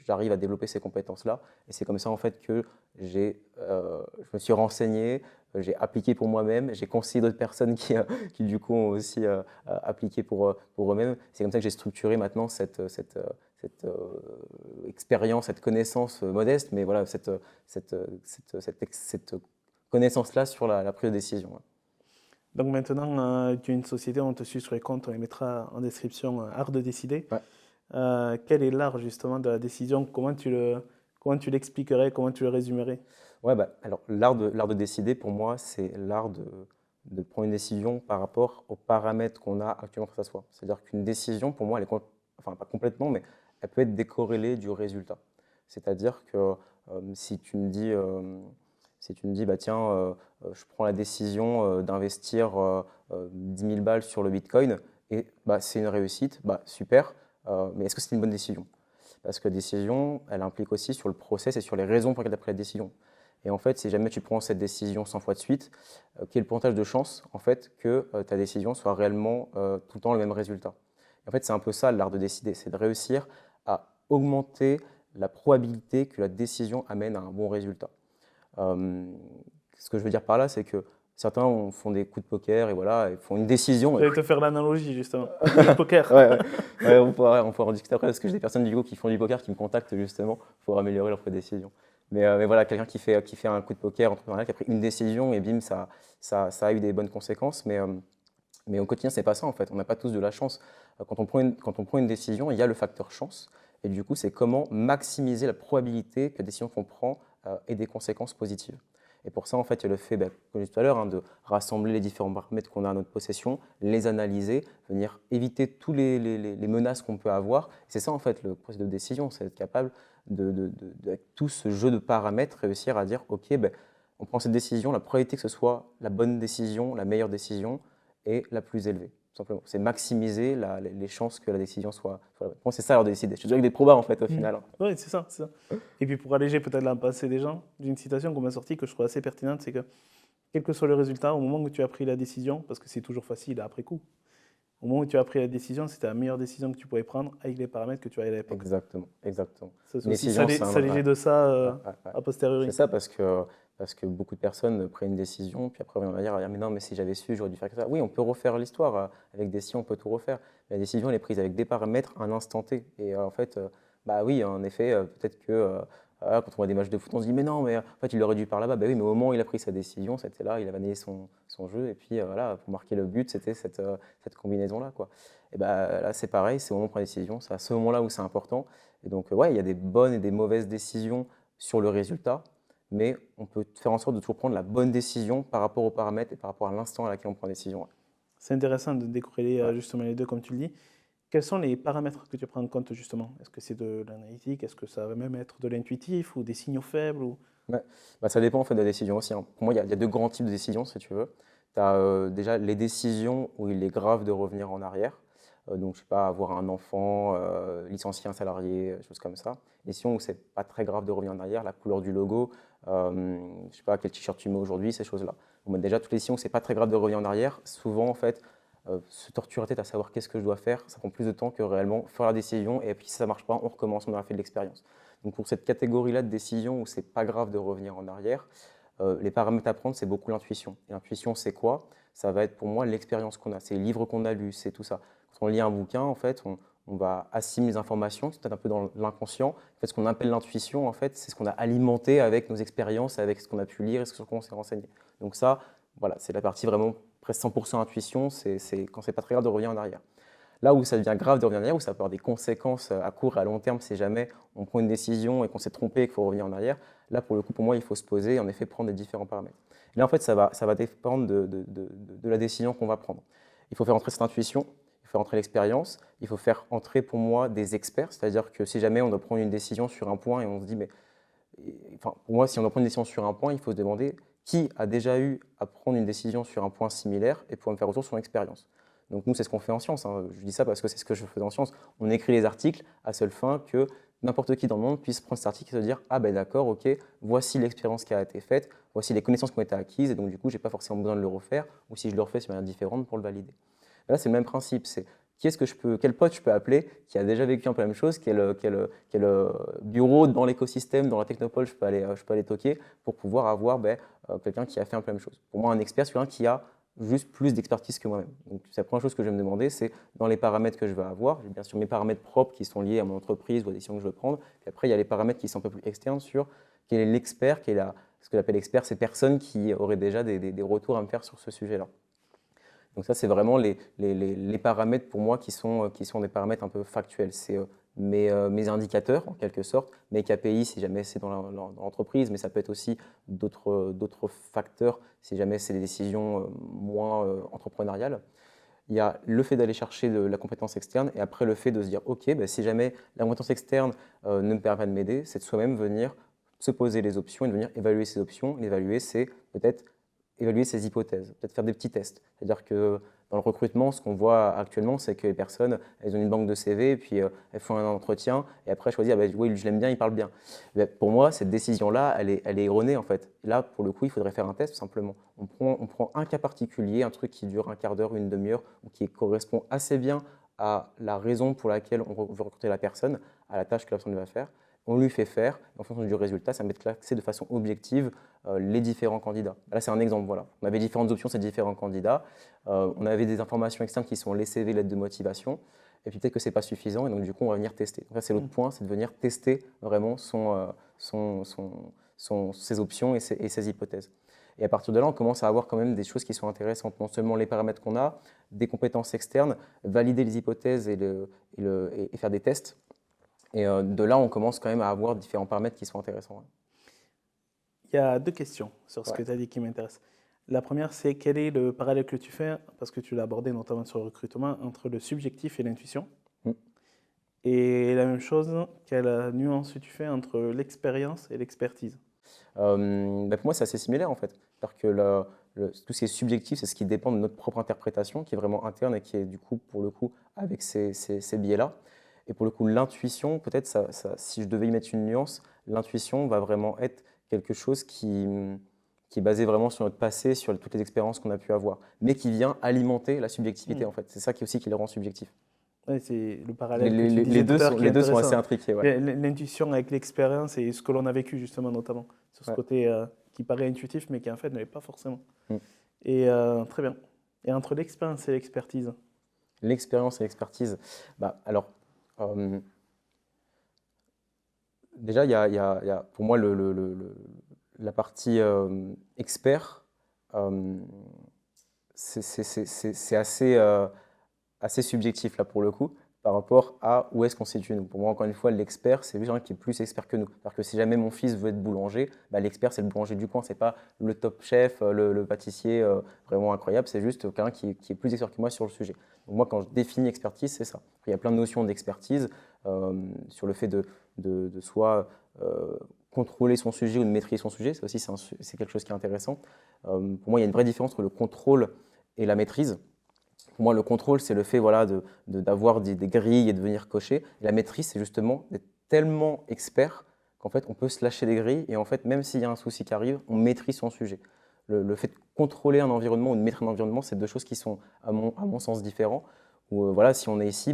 j'arrive à développer ces compétences-là. Et c'est comme ça, en fait, que je me suis renseigné, j'ai appliqué pour moi-même, j'ai conseillé d'autres personnes qui du coup, ont aussi appliqué pour eux-mêmes. C'est comme ça que j'ai structuré maintenant cette expérience, cette connaissance modeste, mais voilà, cette connaissance-là sur la prise de décision. Ouais. Donc maintenant, tu as une société, on te suit sur les comptes, on les mettra en description, Art de décider. Ouais. Quel est l'art justement de la décision? Comment tu l'expliquerais? Comment tu le résumerais? Ouais, alors l'art de décider, pour moi, c'est l'art de prendre une décision par rapport aux paramètres qu'on a actuellement face à soi. C'est-à-dire qu'une décision, pour moi, enfin pas complètement, mais elle peut être décorrélée du résultat. C'est-à-dire que si tu me dis, tiens, je prends la décision d'investir 10 000 balles sur le Bitcoin, et c'est une réussite, super, mais est-ce que c'est une bonne décision? Parce que la décision, elle implique aussi sur le process et sur les raisons pour lesquelles tu as pris la décision. Et en fait, si jamais tu prends cette décision 100 fois de suite, quel est le pourcentage de chance en fait, que ta décision soit réellement tout le temps le même résultat? Et en fait, c'est un peu ça l'art de décider, c'est de réussir à augmenter la probabilité que la décision amène à un bon résultat. Ce que je veux dire par là, c'est que certains font des coups de poker et voilà, ils font une décision. Je vais te faire l'analogie justement. Le poker. Ouais, on pourra en discuter après parce que j'ai des personnes du coup qui font du poker qui me contactent justement pour améliorer leur décision. Mais voilà, quelqu'un qui fait un coup de poker entrepreneurial, qui a pris une décision et bim, ça a eu des bonnes conséquences. Mais au quotidien, c'est pas ça en fait. On n'a pas tous de la chance. Quand on prend une décision, il y a le facteur chance. Et du coup, c'est comment maximiser la probabilité que la décision qu'on prend ait des conséquences positives. Et pour ça, en fait, il y a le fait, comme je disais tout à l'heure, de rassembler les différents paramètres qu'on a à notre possession, les analyser, venir éviter tous les menaces qu'on peut avoir. C'est ça, en fait, le processus de décision, c'est être capable avec tout ce jeu de paramètres, réussir à dire, OK, on prend cette décision, la probabilité que ce soit la bonne décision, la meilleure décision est la plus élevée, tout simplement. C'est maximiser les chances que la décision soit la bonne. Moi, c'est ça, alors, de décider. Je suis avec des probas, en fait, au final. Oui, c'est ça, c'est ça. Et puis pour alléger peut-être la pensée des gens, j'ai une citation qu'on m'a sortie que je trouve assez pertinente, c'est que quel que soit le résultat, au moment où tu as pris la décision, parce que c'est toujours facile après coup, au moment où tu as pris la décision, c'était la meilleure décision que tu pouvais prendre avec les paramètres que tu avais à l'époque. Exactement, exactement. C'est Une aussi décision, c'est s'alléger de ça ouais. a posteriori. C'est ça parce que beaucoup de personnes prennent une décision, puis après on va dire, ah, mais non, mais si j'avais su, j'aurais dû faire ça. Oui, on peut refaire l'histoire. Avec des décisions, on peut tout refaire. Mais la décision, elle est prise avec des paramètres à un instant T. Et en fait, bah oui, en effet, peut-être que quand on voit des matchs de foot, on se dit, mais non, mais en fait, il aurait dû par là-bas. Bah oui, mais au moment où il a pris sa décision, c'était là, il a manié son jeu. Et puis voilà, pour marquer le but, c'était cette combinaison-là, quoi. Et bah là, c'est pareil, c'est au moment où on prend une décision, c'est à ce moment-là où c'est important. Et donc, ouais, il y a des bonnes et des mauvaises décisions sur le résultat, mais on peut faire en sorte de toujours prendre la bonne décision par rapport aux paramètres et par rapport à l'instant à laquelle on prend la décision. C'est intéressant de décorréler Ouais. justement les deux, comme tu le dis. Quels sont les paramètres que tu prends en compte justement? Est-ce que c'est de l'analytique? Est-ce que ça va même être de l'intuitif ou des signaux faibles ou... Ouais. Bah, ça dépend en fait de la décision aussi, hein. Pour moi, il y a deux grands types de décisions, si tu veux. Tu as déjà les décisions où il est grave de revenir en arrière. Donc, je sais pas, avoir un enfant, licencier un salarié, choses comme ça. Décisions où c'est pas très grave de revenir en arrière, la couleur du logo, je sais pas quel t-shirt tu mets aujourd'hui, ces choses-là. Donc, déjà, toutes les décisions où c'est pas très grave de revenir en arrière, souvent en fait, se torturer la tête à savoir qu'est-ce que je dois faire, ça prend plus de temps que réellement faire la décision et puis si ça marche pas, on recommence, on aura fait de l'expérience. Donc pour cette catégorie-là de décision où c'est pas grave de revenir en arrière, les paramètres à prendre, c'est beaucoup l'intuition. Et l'intuition, c'est quoi? Ça va être pour moi l'expérience qu'on a, c'est les livres qu'on a lus, c'est tout ça. Quand on lit un bouquin, en fait, on va assimiler les informations, c'est peut-être un peu dans l'inconscient. En fait, ce qu'on appelle l'intuition, en fait, c'est ce qu'on a alimenté avec nos expériences, avec ce qu'on a pu lire et ce sur quoi on s'est renseigné. Donc ça, voilà, c'est la partie vraiment presque 100% intuition, c'est quand c'est pas très grave de revenir en arrière. Là où ça devient grave de revenir en arrière, où ça peut avoir des conséquences à court et à long terme si jamais on prend une décision et qu'on s'est trompé et qu'il faut revenir en arrière, là pour le coup pour moi il faut se poser et en effet prendre les différents paramètres. Et là en fait ça va dépendre de la décision qu'on va prendre. Il faut faire entrer cette intuition, il faut faire entrer l'expérience, il faut faire entrer pour moi des experts, c'est-à-dire que si jamais on doit prendre une décision sur un point et on se dit mais enfin, pour moi si on doit prendre une décision sur un point, il faut se demander qui a déjà eu à prendre une décision sur un point similaire et pouvoir me faire retour sur son expérience. Donc nous, c'est ce qu'on fait en science, hein. Je dis ça parce que c'est ce que je faisais en science. On écrit les articles à seule fin que n'importe qui dans le monde puisse prendre cet article et se dire « Ah ben d'accord, ok, voici l'expérience qui a été faite, voici les connaissances qui ont été acquises, et donc du coup, je n'ai pas forcément besoin de le refaire, ou si je le refais, c'est de manière différente pour le valider. » Là, c'est le même principe, c'est quel pote je peux appeler qui a déjà vécu un peu la même chose, quel bureau dans l'écosystème, dans la technopole, je peux aller toquer pour pouvoir avoir quelqu'un qui a fait un peu la même chose. Pour moi, un expert, c'est quelqu'un qui a juste plus d'expertise que moi-même. Donc, c'est la première chose que je vais me demander, c'est dans les paramètres que je vais avoir, j'ai bien sûr mes paramètres propres qui sont liés à mon entreprise ou à des décisions que je veux prendre, puis après, il y a les paramètres qui sont un peu plus externes sur quel est l'expert, ce que j'appelle expert, c'est personne qui aurait déjà des retours à me faire sur ce sujet-là. Donc ça, c'est vraiment les paramètres pour moi qui sont des paramètres un peu factuels. C'est mes indicateurs, en quelque sorte, mes KPI si jamais c'est dans l'entreprise, mais ça peut être aussi d'autres facteurs si jamais c'est des décisions moins entrepreneuriales. Il y a le fait d'aller chercher de la compétence externe et après le fait de se dire, OK, si jamais la compétence externe ne me permet pas de m'aider, c'est de soi-même venir se poser les options et de venir évaluer ces options. L'évaluer, c'est peut-être évaluer ses hypothèses, peut-être faire des petits tests. C'est-à-dire que dans le recrutement, ce qu'on voit actuellement, c'est que les personnes, elles ont une banque de CV, et puis elles font un entretien, et après elles choisissent, ah ben, oui, je l'aime bien, il parle bien. Mais pour moi, cette décision-là, elle est erronée en fait. Là, pour le coup, il faudrait faire un test, tout simplement. On prend un cas particulier, un truc qui dure un quart d'heure, une demi-heure, ou qui correspond assez bien à la raison pour laquelle on veut recruter la personne, à la tâche que la personne va faire. On lui fait faire, en fonction du résultat, ça met de classer de façon objective les différents candidats. Là, c'est un exemple, voilà. On avait différentes options, ces différents candidats. On avait des informations externes qui sont les CV, lettres de motivation. Et puis peut-être que ce n'est pas suffisant, et donc du coup, on va venir tester. Donc là, c'est l'autre point, c'est de venir tester vraiment ses options et ses hypothèses. Et à partir de là, on commence à avoir quand même des choses qui sont intéressantes. Non seulement les paramètres qu'on a, des compétences externes, valider les hypothèses et faire des tests. Et de là, on commence quand même à avoir différents paramètres qui sont intéressants. Il y a deux questions sur ce Ouais. que tu as dit qui m'intéressent. La première, c'est quel est le parallèle que tu fais, parce que tu l'as abordé notamment sur le recrutement, entre le subjectif et l'intuition. Mm. Et la même chose, quelle nuance tu fais entre l'expérience et l'expertise? Pour moi, c'est assez similaire en fait. C'est-à-dire que tout ce qui est subjectif, c'est ce qui dépend de notre propre interprétation, qui est vraiment interne et qui est du coup, pour le coup, avec ces biais-là. Et pour le coup, l'intuition, peut-être, si je devais y mettre une nuance, l'intuition va vraiment être quelque chose qui est basé vraiment sur notre passé, sur toutes les expériences qu'on a pu avoir, mais qui vient alimenter la subjectivité en fait. C'est ça qui aussi qui le rend subjectif. Ouais, c'est le Les, parallèle que les- tu les disais tout deux à l'heure sont, qui est les deux sont assez intéressant. intriqués, ouais. L'intuition avec l'expérience et ce que l'on a vécu justement notamment, sur ce Ouais. côté qui paraît intuitif mais qui en fait ne l'est pas forcément. Mm. Et très bien. Et entre l'expérience et l'expertise? L'expérience et l'expertise, alors, euh, déjà, il y a pour moi la partie expert, euh, c'est assez subjectif là pour le coup par rapport à où est-ce qu'on se situe nous. Pour moi, encore une fois, l'expert, c'est juste un qui est plus expert que nous. C'est-à-dire que si jamais mon fils veut être boulanger, l'expert, c'est le boulanger du coin. C'est pas le top chef, le pâtissier vraiment incroyable. C'est juste quelqu'un qui est plus expert que moi sur le sujet. Donc moi, quand je définis expertise, c'est ça. Après, il y a plein de notions d'expertise sur le fait de soit contrôler son sujet ou de maîtriser son sujet. Ça aussi, c'est quelque chose qui est intéressant. Pour moi, il y a une vraie différence entre le contrôle et la maîtrise. Pour moi, le contrôle, c'est le fait voilà, d'avoir des grilles et de venir cocher. Et la maîtrise, c'est justement d'être tellement expert qu'en fait, on peut se lâcher des grilles et en fait, même s'il y a un souci qui arrive, on maîtrise son sujet. Le fait de contrôler un environnement ou de maîtriser un environnement, c'est deux choses qui sont, à mon sens, différents. Où, voilà, si on est ici,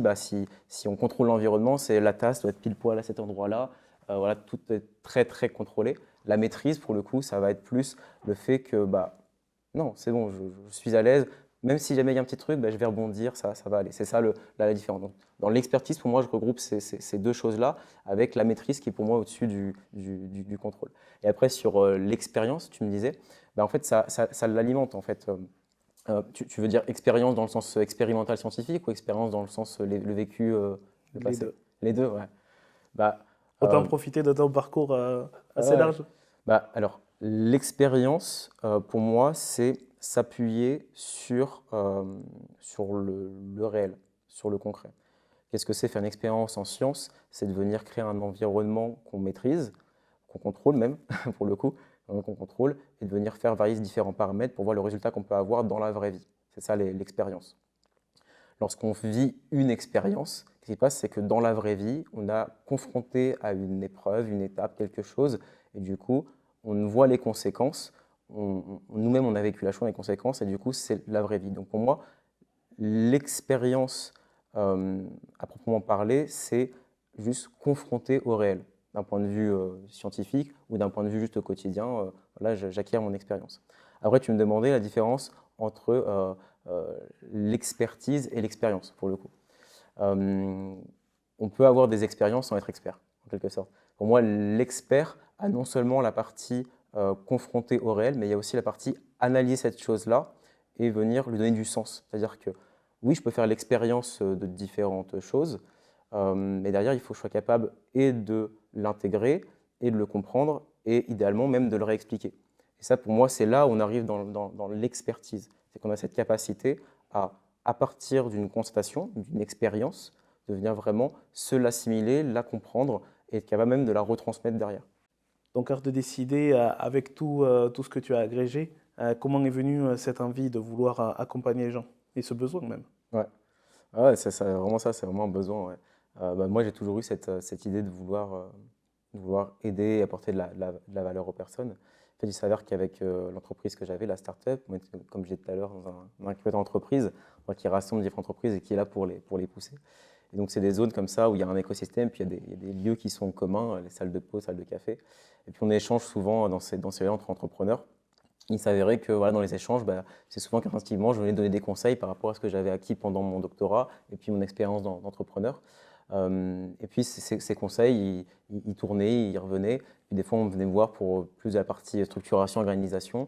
si on contrôle l'environnement, c'est la tasse doit être pile poil à cet endroit-là. Voilà, tout est très, très contrôlé. La maîtrise, pour le coup, ça va être plus le fait que, non, c'est bon, je suis à l'aise. Même si jamais il y a un petit truc, je vais rebondir, ça va aller. C'est ça la différence. Donc, dans l'expertise, pour moi, je regroupe ces deux choses-là avec la maîtrise qui est pour moi au-dessus du contrôle. Et après, sur l'expérience, tu me disais, en fait, ça l'alimente. En fait. Tu veux dire expérience dans le sens expérimental scientifique ou expérience dans le sens le vécu, le Les passé? deux. Les deux, ouais. Bah, Autant euh, profiter de ton parcours assez ouais. large. Alors, l'expérience, pour moi, c'est s'appuyer sur le réel, sur le concret. Qu'est-ce que c'est faire une expérience en science? C'est de venir créer un environnement qu'on maîtrise, qu'on contrôle même, pour le coup, qu'on contrôle, et de venir faire varier différents paramètres pour voir le résultat qu'on peut avoir dans la vraie vie. C'est ça l'expérience. Lorsqu'on vit une expérience, ce qui se passe, c'est que dans la vraie vie, on a confronté à une épreuve, une étape, quelque chose, et du coup, on voit les conséquences. Nous-mêmes, on a vécu la chose, les conséquences, et du coup, c'est la vraie vie. Donc pour moi, l'expérience, à proprement parler, c'est juste confronter au réel, d'un point de vue scientifique ou d'un point de vue juste au quotidien. Là, j'acquiers mon expérience. Après, tu me demandais la différence entre l'expertise et l'expérience, pour le coup. Euh, on peut avoir des expériences sans être expert, en quelque sorte. Pour moi, l'expert a non seulement la partie confrontée au réel, mais il y a aussi la partie analyser cette chose-là et venir lui donner du sens. C'est-à-dire que oui, je peux faire l'expérience de différentes choses, mais derrière, il faut que je sois capable et de l'intégrer et de le comprendre et idéalement même de le réexpliquer. Et ça, pour moi, c'est là où on arrive dans l'expertise. C'est qu'on a cette capacité à partir d'une constatation, d'une expérience, de venir vraiment se l'assimiler, la comprendre et être capable même de la retransmettre derrière. Donc, heure de décider, avec tout ce que tu as agrégé, comment est venue cette envie de vouloir accompagner les gens et ce besoin même? Ouais, ah ouais, vraiment ça, c'est vraiment un besoin. Ouais. Moi, j'ai toujours eu cette idée de vouloir aider et apporter de la valeur aux personnes. En fait, il s'avère qu'avec l'entreprise que j'avais, la start-up, comme je disais tout à l'heure, dans un incubateur d'entreprise, qui rassemble différentes entreprises et qui est là pour les pousser. Et donc, c'est des zones comme ça où il y a un écosystème, puis il y a des lieux qui sont communs, les salles de pause, salles de café. Et puis, on échange souvent dans ces lieux entre entrepreneurs. Il s'avérait que voilà, dans les échanges, c'est souvent qu'instinctivement, je venais donner des conseils par rapport à ce que j'avais acquis pendant mon doctorat et puis mon expérience d'entrepreneur. Et puis ces conseils, ils tournaient, ils revenaient. Puis des fois, on venait me voir pour plus de la partie structuration, organisation.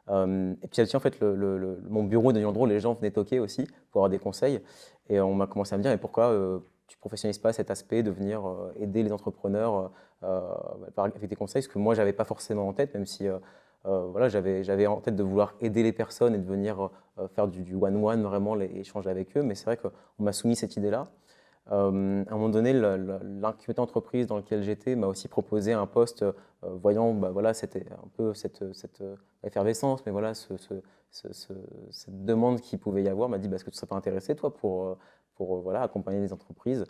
Et puis en fait, mon bureau devient drôle, les gens venaient toquer aussi pour avoir des conseils. Et on m'a commencé à me dire, mais tu professionnalises pas cet aspect de venir aider les entrepreneurs avec des conseils, ce que moi, j'avais pas forcément en tête, même si voilà, j'avais en tête de vouloir aider les personnes et de venir faire du one-one, vraiment échanger avec eux. Mais c'est vrai qu'on m'a soumis cette idée-là. À un moment donné, l'incubateur entreprise dans lequel j'étais m'a aussi proposé un poste, voyant, bah, voilà, c'était un peu cette effervescence, mais voilà, cette demande qu'il pouvait y avoir, m'a dit, bah, est-ce que tu ne serais pas intéressé, toi, pour voilà, accompagner les entreprises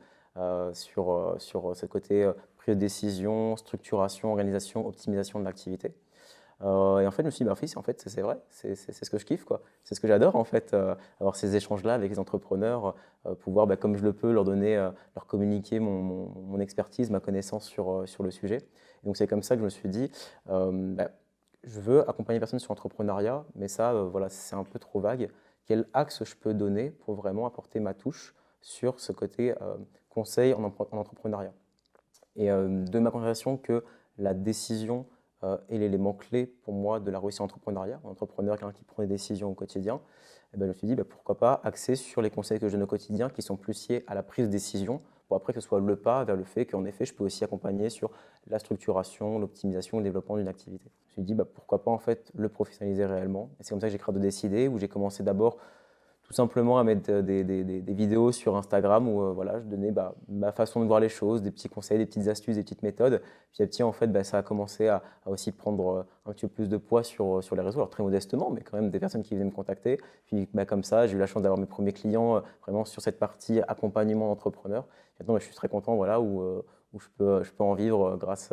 sur ce côté prise de décision, structuration, organisation, optimisation de l'activité. Et en fait, je me suis dit, bah, en fait, c'est vrai, c'est ce que je kiffe, quoi. C'est ce que j'adore, en fait, avoir ces échanges-là avec les entrepreneurs, pouvoir, bah, comme je le peux, leur donner, leur communiquer mon expertise, ma connaissance sur le sujet. Et donc, c'est comme ça que je me suis dit, bah, je veux accompagner les personnes sur l'entrepreneuriat, mais ça, voilà, c'est un peu trop vague. Quel axe je peux donner pour vraiment apporter ma touche sur ce côté conseil en entrepreneuriat? Et de ma conversation que la décision est l'élément clé pour moi de la réussite entrepreneuriat. Un entrepreneur, quelqu'un qui prend des décisions au quotidien, et ben, je me suis dit, bah, pourquoi pas axer sur les conseils que je donne au quotidien qui sont plus liés à la prise de décision pour après que ce soit le pas vers le fait qu'en effet, je peux aussi accompagner sur la structuration, l'optimisation, le développement d'une activité. Je me suis dit, bah, pourquoi pas en fait le professionnaliser réellement. Et c'est comme ça que j'ai créé de décider, où j'ai commencé d'abord tout simplement à mettre des vidéos sur Instagram où voilà, je donnais ma façon de voir les choses, des petits conseils, des petites astuces, des petites méthodes. Petit à petit, en fait, ça a commencé à aussi prendre un petit peu plus de poids sur les réseaux, alors très modestement, mais quand même des personnes qui venaient me contacter. Puis comme ça, j'ai eu la chance d'avoir mes premiers clients vraiment sur cette partie accompagnement d'entrepreneurs. Maintenant, je suis très content voilà, où je peux en vivre grâce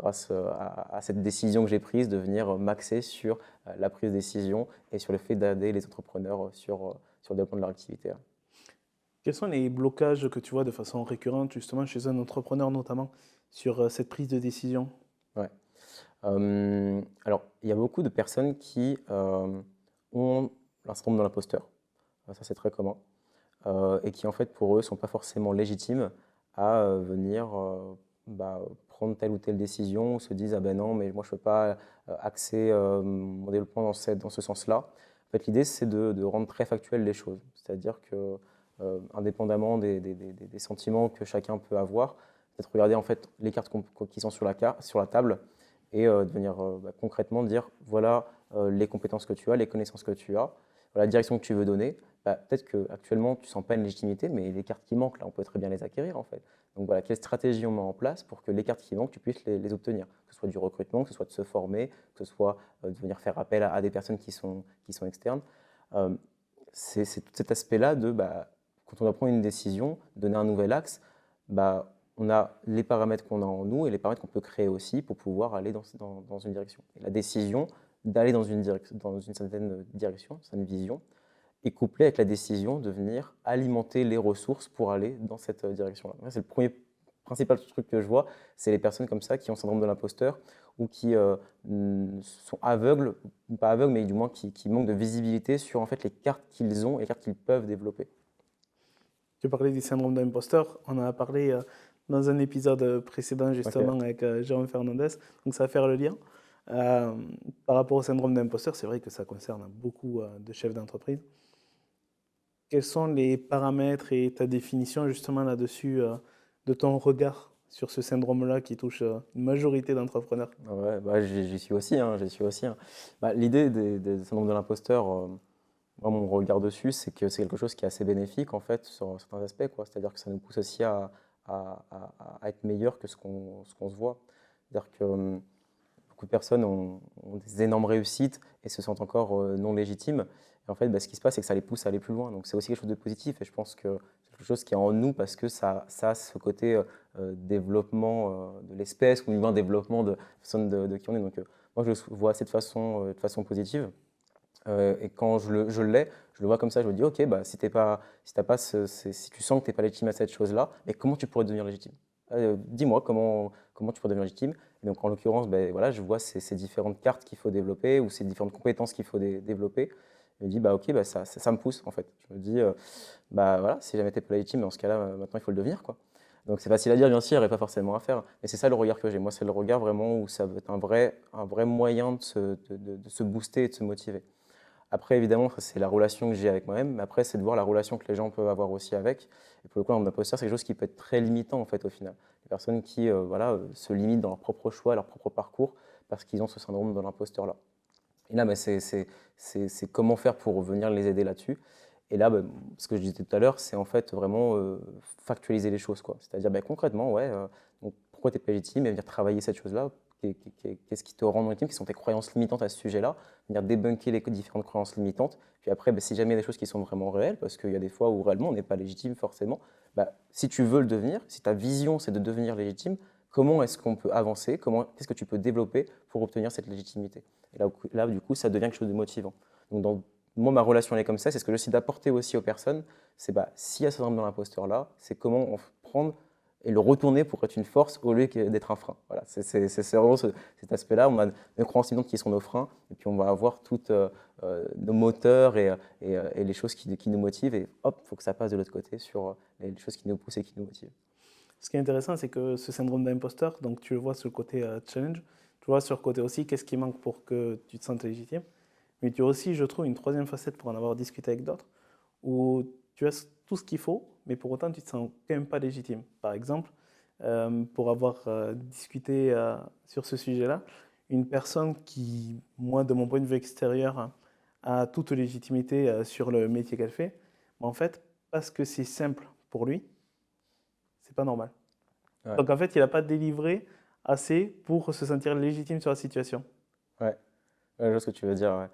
à cette décision que j'ai prise de venir m'axer sur la prise de décision et sur le fait d'aider les entrepreneurs sur le développement de leur activité. Quels sont les blocages que tu vois de façon récurrente, justement, chez un entrepreneur notamment, sur cette prise de décision? Ouais. Alors, il y a beaucoup de personnes qui ont un syndrome de l'imposteur. Ça, c'est très commun. Et qui, en fait, pour eux, ne sont pas forcément légitimes à venir prendre telle ou telle décision ou se disent, ah ben non, mais moi, je ne peux pas axer mon développement dans ce sens-là. En fait, l'idée, c'est de rendre très factuel les choses. C'est-à-dire que, indépendamment des sentiments que chacun peut avoir, peut-être regarder en fait les cartes qui sont sur la table et de venir concrètement dire voilà les compétences que tu as, les connaissances que tu as, voilà, la direction que tu veux donner. Peut-être qu'actuellement tu ne sens pas une légitimité, mais les cartes qui manquent, là, on peut très bien les acquérir en fait. Donc voilà, quelle stratégie on met en place pour que les cartes qui manquent, tu puisses les obtenir. Que ce soit du recrutement, que ce soit de se former, que ce soit de venir faire appel à des personnes qui sont externes. C'est tout cet aspect-là de, quand on doit prendre une décision, donner un nouvel axe, on a les paramètres qu'on a en nous et les paramètres qu'on peut créer aussi pour pouvoir aller dans une direction. Et la décision d'aller dans une certaine direction, certaine vision, est couplée avec la décision de venir alimenter les ressources pour aller dans cette direction-là. C'est le premier principal truc que je vois, c'est les personnes comme ça qui ont le syndrome de l'imposteur ou qui sont aveugles, pas aveugles, mais du moins qui manquent de visibilité sur en fait les cartes qu'ils ont et les cartes qu'ils peuvent développer. Tu parlais du syndrome d'imposteur, on en a parlé dans un épisode précédent justement avec Jérôme Fernandez, donc ça va faire le lien. Par rapport au syndrome d'imposteur, c'est vrai que ça concerne beaucoup de chefs d'entreprise. Quels sont les paramètres et ta définition justement là-dessus de ton regard sur ce syndrome-là qui touche une majorité d'entrepreneurs? Ouais, j'y suis aussi. L'idée des syndromes de l'imposteur, moi, mon regard dessus, c'est que c'est quelque chose qui est assez bénéfique en fait sur certains aspects, quoi. C'est-à-dire que ça nous pousse aussi à être meilleur que ce qu'on se voit. C'est-à-dire que beaucoup de personnes ont des énormes réussites et se sentent encore non légitimes. Et en fait, ce qui se passe, c'est que ça les pousse à aller plus loin. Donc c'est aussi quelque chose de positif et je pense que c'est quelque chose qui est en nous parce que ça a ce côté développement de l'espèce ou du moins développement de personne de qui on est. Donc moi, je le vois assez de façon positive. Et quand je le vois comme ça, je me dis, ok, si tu sens que tu n'es pas légitime à cette chose-là, mais comment tu pourrais devenir légitime? Dis-moi comment tu pourrais devenir légitime. Et donc en l'occurrence, voilà, je vois ces différentes cartes qu'il faut développer ou ces différentes compétences qu'il faut développer. Je me dis, ok, ça me pousse en fait. Je me dis, voilà, si jamais tu n'es pas légitime, dans ce cas-là, maintenant il faut le devenir, quoi. Donc c'est facile à dire bien sûr et pas forcément à faire. Mais c'est ça le regard que j'ai. Moi, c'est le regard vraiment où ça veut être un vrai moyen de se booster et de se motiver. Après, évidemment, ça, c'est la relation que j'ai avec moi-même, mais après, c'est de voir la relation que les gens peuvent avoir aussi avec. Et pour le coup, un imposteur, c'est quelque chose qui peut être très limitant, en fait, au final. Les personnes qui voilà, se limitent dans leur propre choix, leur propre parcours, parce qu'ils ont ce syndrome de l'imposteur-là. Et là, bah, c'est comment faire pour venir les aider là-dessus. Et là, bah, ce que je disais tout à l'heure, c'est en fait vraiment factualiser les choses, quoi. C'est-à-dire bah, concrètement, ouais, donc, pourquoi tu n'es pas légitime et venir travailler cette chose-là. Qu'est-ce qui te rend non légitime? Quelles sont tes croyances limitantes à ce sujet-là? Venir débunker les différentes croyances limitantes. Puis après, bah, si jamais il y a des choses qui sont vraiment réelles, parce qu'il y a des fois où réellement on n'est pas légitime forcément, bah, si tu veux le devenir, si ta vision c'est de devenir légitime, comment est-ce qu'on peut avancer? Qu'est-ce que tu peux développer pour obtenir cette légitimité? Et là, du coup, ça devient quelque chose de motivant. Donc, moi, ma relation elle est comme ça. C'est ce que j'essaie d'apporter aussi aux personnes. C'est bah, s'il y a ce syndrome de l'imposteur-là, c'est comment on prendre et le retourner pour être une force au lieu d'être un frein. Voilà, c'est vraiment cet aspect-là. On a nos croyances limitantes qui sont nos freins, et puis on va avoir toutes nos moteurs et les choses qui nous motivent. Et hop, il faut que ça passe de l'autre côté sur les choses qui nous poussent et qui nous motivent. Ce qui est intéressant, c'est que ce syndrome d'imposteur, donc tu le vois sur le côté challenge, tu vois sur le côté aussi qu'est-ce qui manque pour que tu te sentes légitime. Mais tu as aussi, je trouve, une troisième facette pour en avoir discuté avec d'autres, où tu as tout ce qu'il faut, mais pour autant tu ne te sens quand même pas légitime. Par exemple, pour avoir discuté sur ce sujet-là, une personne qui, moi, de mon point de vue extérieur, a toute légitimité sur le métier qu'elle fait, mais en fait, parce que c'est simple pour lui, c'est pas normal. Ouais. Donc en fait, il n'a pas délivré assez pour se sentir légitime sur la situation. Ouais. Ouais, je vois ce que tu veux dire. Ouais.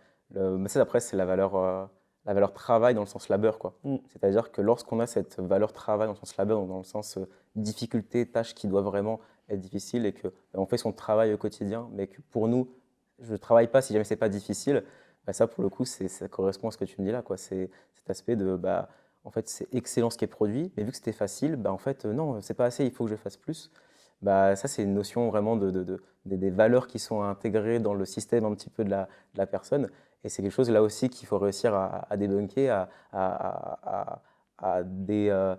Mais ça, après, c'est la valeur travail dans le sens labeur, quoi. Mm. C'est-à-dire que lorsqu'on a cette valeur travail dans le sens labeur, donc dans le sens difficulté, tâche qui doit vraiment être difficile et que on fait son travail au quotidien, mais que pour nous, je ne travaille pas si jamais c'est pas difficile, bah ça, pour le coup, ça correspond à ce que tu me dis là, quoi. C'est cet aspect de, bah, en fait, c'est excellent ce qui est produit, mais vu que c'était facile, bah, en fait, non, c'est pas assez, il faut que je fasse plus. Bah, ça, c'est une notion vraiment des valeurs qui sont intégrées dans le système un petit peu de la personne. Et c'est quelque chose là aussi qu'il faut réussir à débunker, à, dé- euh,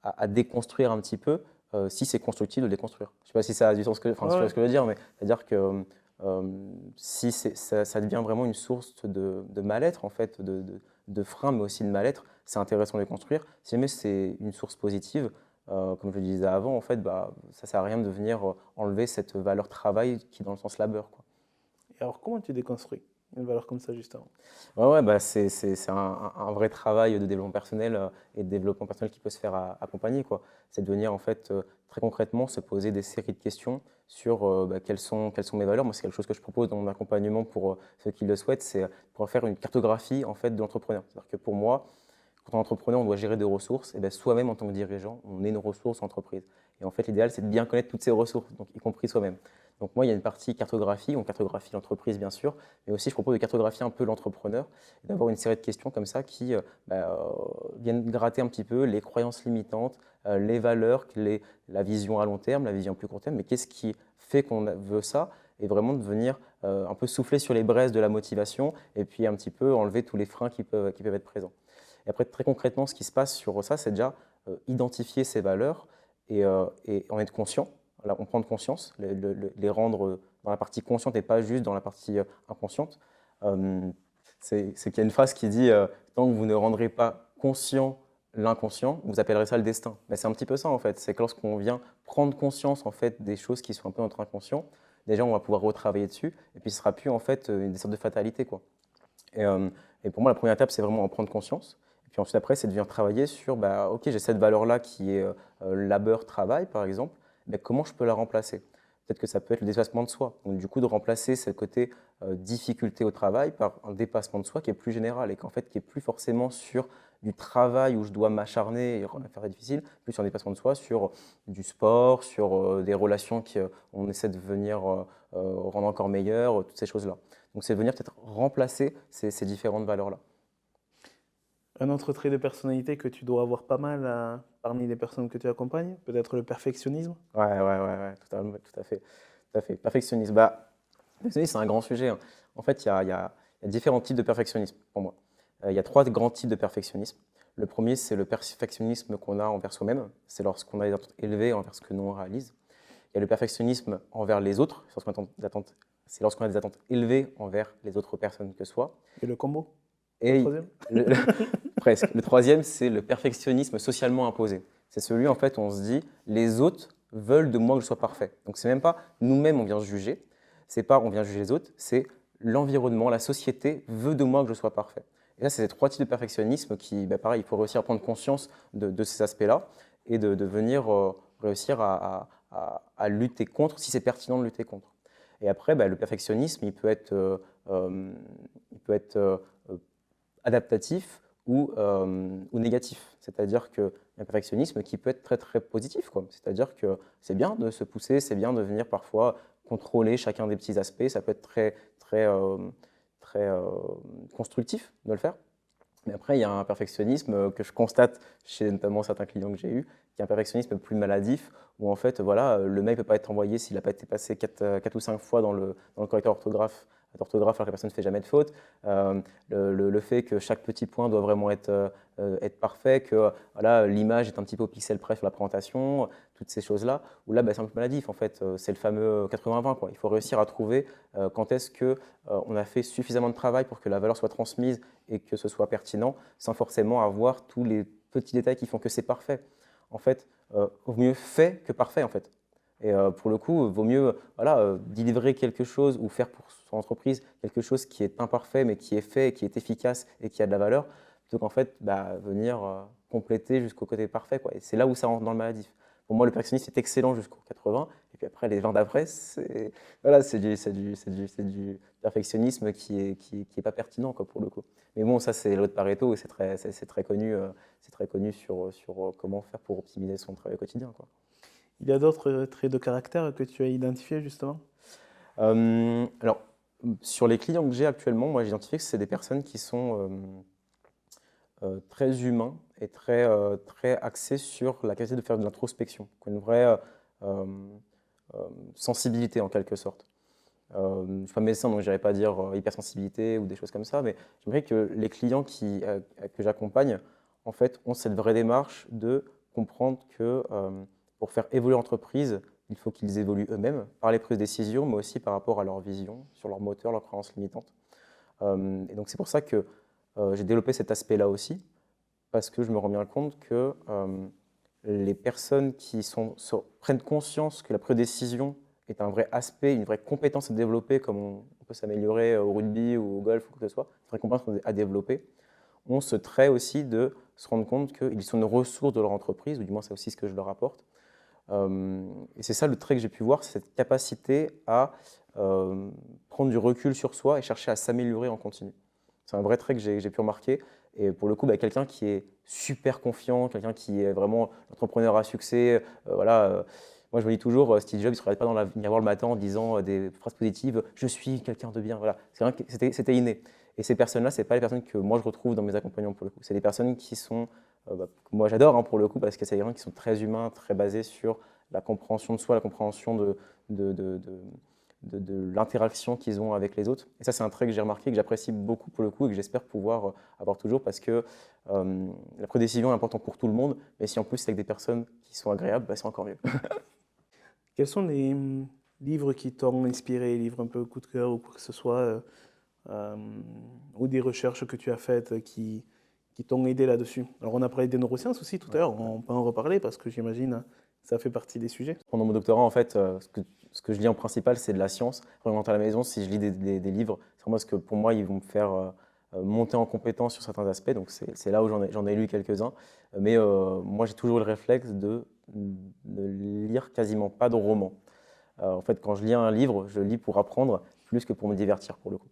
à déconstruire un petit peu, si c'est constructif de le déconstruire. Je ne sais pas si ça a du sens, enfin, tu vois Ouais. ce que je veux dire, mais c'est-à-dire que si ça devient vraiment une source de mal-être, en fait, de frein, mais aussi de mal-être, c'est intéressant de le construire. Si jamais c'est une source positive, comme je le disais avant, en fait, bah, ça ne sert à rien de venir enlever cette valeur travail qui est dans le sens labeur, quoi. Et alors, comment tu déconstruis une valeur comme ça, justement? Ouais, bah, c'est un vrai travail de développement personnel et de développement personnel qui peut se faire accompagner, quoi. C'est de venir, en fait, très concrètement, se poser des séries de questions sur bah, quelles sont mes valeurs. Moi, c'est quelque chose que je propose dans mon accompagnement pour ceux qui le souhaitent, c'est pour faire une cartographie, en fait, de l'entrepreneur. C'est-à-dire que pour moi, quand on est entrepreneur, on doit gérer des ressources. Et bien, soi-même, en tant que dirigeant, on est une ressource entreprise. Et en fait, l'idéal, c'est de bien connaître toutes ces ressources, donc y compris soi-même. Donc moi, il y a une partie cartographie, on cartographie l'entreprise, bien sûr, mais aussi je propose de cartographier un peu l'entrepreneur et d'avoir une série de questions comme ça qui viennent gratter un petit peu les croyances limitantes, les valeurs, la vision à long terme, la vision plus court terme, mais qu'est-ce qui fait qu'on veut ça et vraiment de venir un peu souffler sur les braises de la motivation et puis un petit peu enlever tous les freins qui peuvent être présents. Et après, très concrètement, ce qui se passe sur ça, c'est déjà identifier ces valeurs et en être conscient. Là, on prend conscience, les rendre dans la partie consciente et pas juste dans la partie inconsciente. C'est qu'il y a une phrase qui dit tant que vous ne rendrez pas conscient l'inconscient, vous appellerez ça le destin. Mais c'est un petit peu ça en fait. C'est que lorsqu'on vient prendre conscience en fait des choses qui sont un peu notre inconscient, déjà on va pouvoir retravailler dessus et puis ce sera plus en fait une sorte de fatalité, quoi. Et, euh, et pour moi, la première étape, c'est vraiment en prendre conscience. Et puis ensuite, après, c'est de venir travailler sur, bah, OK, j'ai cette valeur-là qui est labeur-travail, par exemple, mais comment je peux la remplacer? Peut-être que ça peut être le dépassement de soi. Donc, du coup, de remplacer ce côté difficulté au travail par un dépassement de soi qui est plus général et qu'en fait, qui est plus forcément sur du travail où je dois m'acharner et faire des difficiles, plus sur un dépassement de soi, sur du sport, sur des relations qu'on essaie de venir rendre encore meilleures, toutes ces choses-là. Donc, c'est venir peut-être remplacer ces différentes valeurs-là. Un autre trait de personnalité que tu dois avoir pas mal parmi les personnes que tu accompagnes, peut-être le perfectionnisme. Ouais, tout à fait. Tout à fait. Perfectionnisme. Bah, perfectionnisme, c'est un grand sujet, hein. En fait, il y a différents types de perfectionnisme pour moi. Il y a trois grands types de perfectionnisme. Le premier, c'est le perfectionnisme qu'on a envers soi-même. C'est lorsqu'on a des attentes élevées envers ce que nous on réalise. Il y a le perfectionnisme envers les autres. C'est lorsqu'on a des attentes élevées envers les autres personnes que soi. Et le combo? Le Et troisième? le- le- presque. Le troisième, c'est le perfectionnisme socialement imposé. C'est celui, en fait, où on se dit, les autres veulent de moi que je sois parfait. Donc, c'est même pas nous-mêmes, on vient juger. C'est pas on vient juger les autres, c'est l'environnement, la société veut de moi que je sois parfait. Et là, c'est ces trois types de perfectionnisme qui, bah, pareil, il faut réussir à prendre conscience de ces aspects-là et de venir réussir à lutter contre, si c'est pertinent de lutter contre. Et après, bah, le perfectionnisme, il peut être adaptatif ou négatif. C'est-à-dire qu'il y a un perfectionnisme qui peut être très très positif, quoi. C'est-à-dire que c'est bien de se pousser, c'est bien de venir parfois contrôler chacun des petits aspects, ça peut être très, très, très constructif de le faire. Mais après, il y a un perfectionnisme que je constate chez notamment certains clients que j'ai eus, qui est un perfectionnisme plus maladif, où en fait, voilà, le mail ne peut pas être envoyé s'il n'a pas été passé 4 ou 5 fois dans le correcteur d'orthographe alors que la personne ne fait jamais de faute. Le fait que chaque petit point doit vraiment être parfait, que voilà, l'image est un petit peu au pixel près sur la présentation, toutes ces choses-là, où là, bah, c'est un peu maladif en fait. C'est le fameux 80-20, quoi. Il faut réussir à trouver quand est-ce que on a fait suffisamment de travail pour que la valeur soit transmise et que ce soit pertinent, sans forcément avoir tous les petits détails qui font que c'est parfait. En fait, vaut mieux fait que parfait, en fait. Et pour le coup, vaut mieux voilà, délivrer quelque chose ou faire pour son entreprise quelque chose qui est imparfait, mais qui est fait, qui est efficace et qui a de la valeur, plutôt qu'en fait bah, venir compléter jusqu'au côté parfait, quoi. Et c'est là où ça rentre dans le maladif. Pour moi, le perfectionnisme est excellent jusqu'au 80, et puis après, les 20 d'après, c'est voilà, du perfectionnisme qui est pas pertinent, quoi, pour le coup. Mais bon, ça, c'est l'autre Pareto, et c'est très connu sur comment faire pour optimiser son travail au quotidien, quoi. Il y a d'autres traits de caractère que tu as identifiés justement? Alors, sur les clients que j'ai actuellement, moi, j'identifie que c'est des personnes qui sont très humains et très axés sur la capacité de faire de l'introspection, qui ont une vraie euh, sensibilité en quelque sorte. Je ne suis pas médecin, donc je n'irai pas dire hypersensibilité ou des choses comme ça, mais j'aimerais que les clients que j'accompagne, en fait, ont cette vraie démarche de comprendre que pour faire évoluer l'entreprise, il faut qu'ils évoluent eux-mêmes par les prises de décision, mais aussi par rapport à leur vision, sur leur moteur, leurs croyances limitantes. Et donc c'est pour ça que j'ai développé cet aspect-là aussi, parce que je me rends bien compte que les personnes prennent conscience que la prédécision est un vrai aspect, une vraie compétence à développer, comme on peut s'améliorer au rugby ou au golf ou quoi que ce soit, une vraie compétence à développer, ont ce trait aussi de se rendre compte qu'ils sont une ressource de leur entreprise, ou du moins c'est aussi ce que je leur apporte. Et c'est ça le trait que j'ai pu voir, c'est cette capacité à prendre du recul sur soi et chercher à s'améliorer en continu. C'est un vrai trait que j'ai pu remarquer. Et pour le coup, bah, quelqu'un qui est super confiant, quelqu'un qui est vraiment entrepreneur à succès, voilà. Moi, je me dis toujours, Steve Jobs, il ne se regarde pas dans la miroir le matin en disant des phrases positives, je suis quelqu'un de bien. Voilà. C'était inné. Et ces personnes-là, ce n'est pas les personnes que moi je retrouve dans mes accompagnements pour le coup. C'est des personnes qui sont, que moi j'adore hein, pour le coup, parce que c'est des gens qui sont très humains, très basés sur la compréhension de soi, la compréhension de, de, de, de l'interaction qu'ils ont avec les autres. Et ça, c'est un trait que j'ai remarqué, que j'apprécie beaucoup pour le coup et que j'espère pouvoir avoir toujours parce que la prédécision est importante pour tout le monde, mais si en plus c'est avec des personnes qui sont agréables, bah, c'est encore mieux. Quels sont les livres qui t'ont inspiré, livres un peu coup de cœur ou quoi que ce soit, euh, ou des recherches que tu as faites qui t'ont aidé là-dessus? Alors on a parlé des neurosciences aussi tout à l'heure, on peut en reparler parce que j'imagine ça fait partie des sujets. Pendant mon doctorat, en fait, ce que je lis en principal, c'est de la science. Quand je rentre à la maison, si je lis des livres, c'est vraiment parce que pour moi, ils vont me faire monter en compétence sur certains aspects. Donc, c'est là où j'en ai lu quelques-uns. Mais moi, j'ai toujours le réflexe de ne lire quasiment pas de romans. En fait, quand je lis un livre, je lis pour apprendre plus que pour me divertir, pour le coup.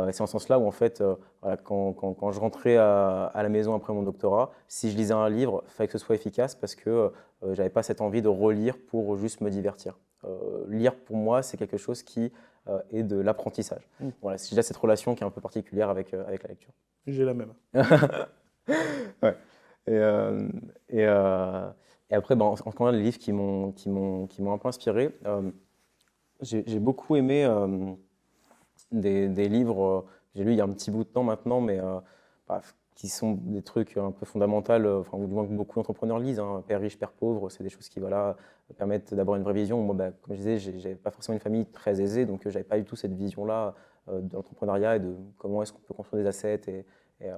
Et c'est en ce sens-là où, en fait, voilà, quand je rentrais à la maison après mon doctorat, si je lisais un livre, il fallait que ce soit efficace parce que j'avais pas cette envie de relire pour juste me divertir. Lire, pour moi, c'est quelque chose qui est de l'apprentissage. Mm. Voilà, c'est déjà cette relation qui est un peu particulière avec la lecture. J'ai la même. Ouais. Et, euh, et, euh, et après, ben, en ce qui concerne les livres qui m'ont un peu inspiré, j'ai beaucoup aimé des livres que j'ai lus il y a un petit bout de temps maintenant, mais bah, qui sont des trucs un peu fondamentaux, enfin, ou du moins que beaucoup d'entrepreneurs lisent. Hein. Père riche, père pauvre, c'est des choses qui voilà, permettent d'avoir une vraie vision. Moi, bah, comme je disais, j'avais pas forcément une famille très aisée, donc j'avais pas du tout cette vision-là de l'entrepreneuriat et de comment est-ce qu'on peut construire des assets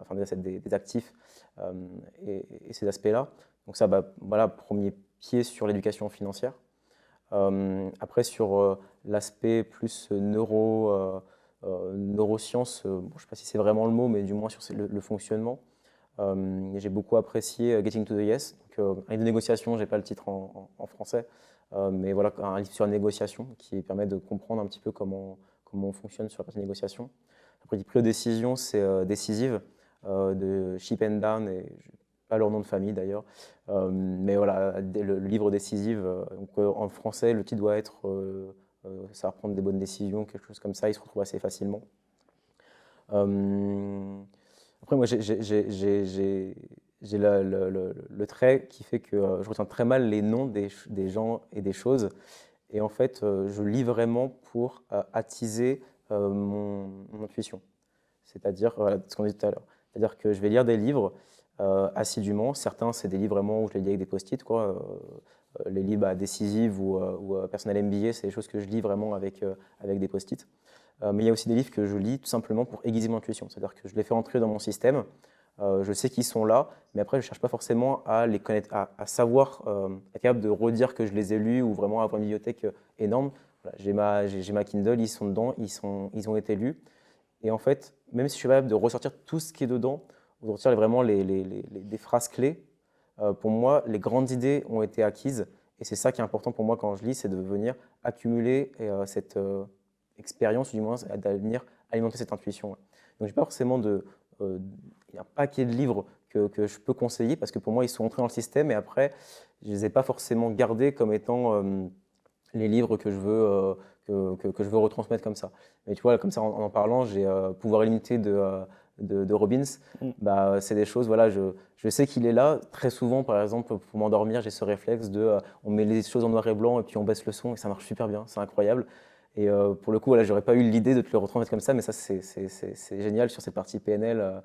enfin des actifs et ces aspects-là. Donc ça, voilà, premier pied sur l'éducation financière. Après, sur l'aspect plus neurosciences, bon, je ne sais pas si c'est vraiment le mot, mais du moins sur le fonctionnement. J'ai beaucoup apprécié Getting to the Yes, donc, un livre de négociation, je n'ai pas le titre en français, mais voilà, un livre sur la négociation qui permet de comprendre un petit peu comment on fonctionne sur la partie négociation. Après, les prise de décision, c'est Decisive de Chip and Down, et pas leur nom de famille d'ailleurs, mais voilà, le livre Decisive, donc, en français, le titre doit être ça va prendre des bonnes décisions, quelque chose comme ça, il se retrouve assez facilement. Après, moi, j'ai le trait qui fait que je retiens très mal les noms des gens et des choses. Et en fait, je lis vraiment pour attiser mon intuition. C'est-à-dire, voilà, ce qu'on dit tout à l'heure. C'est-à-dire que je vais lire des livres assidûment. Certains, c'est des livres vraiment où je les lis avec des post-it, quoi. Les livres décisives ou personnel MBA, c'est des choses que je lis vraiment avec des post-it. Mais il y a aussi des livres que je lis tout simplement pour aiguiser mon intuition. C'est-à-dire que je les fais entrer dans mon système. Je sais qu'ils sont là, mais après, je ne cherche pas forcément à les connaître, à savoir, être capable de redire que je les ai lus ou vraiment avoir une bibliothèque énorme. Voilà, j'ai ma Kindle, ils sont dedans, ils ont été lus. Et en fait, même si je suis capable de ressortir tout ce qui est dedans, ou de ressortir vraiment des phrases clés, pour moi, les grandes idées ont été acquises. Et c'est ça qui est important pour moi quand je lis, c'est de venir accumuler cette expérience, ou du moins à venir alimenter cette intuition. Donc, je n'ai pas forcément il y a un paquet de livres que je peux conseiller parce que pour moi, ils sont entrés dans le système et après, je ne les ai pas forcément gardés comme étant les livres que je veux retransmettre comme ça. Mais tu vois, comme ça, en parlant, j'ai Pouvoir illimité de Robbins. Bah, c'est des choses, voilà, je sais qu'il est là. Très souvent, par exemple, pour m'endormir, j'ai ce réflexe on met les choses en noir et blanc et puis on baisse le son et ça marche super bien, c'est incroyable. Et pour le coup, voilà, j'aurais pas eu l'idée de te le retransmettre comme ça, mais ça, c'est génial sur cette partie PNL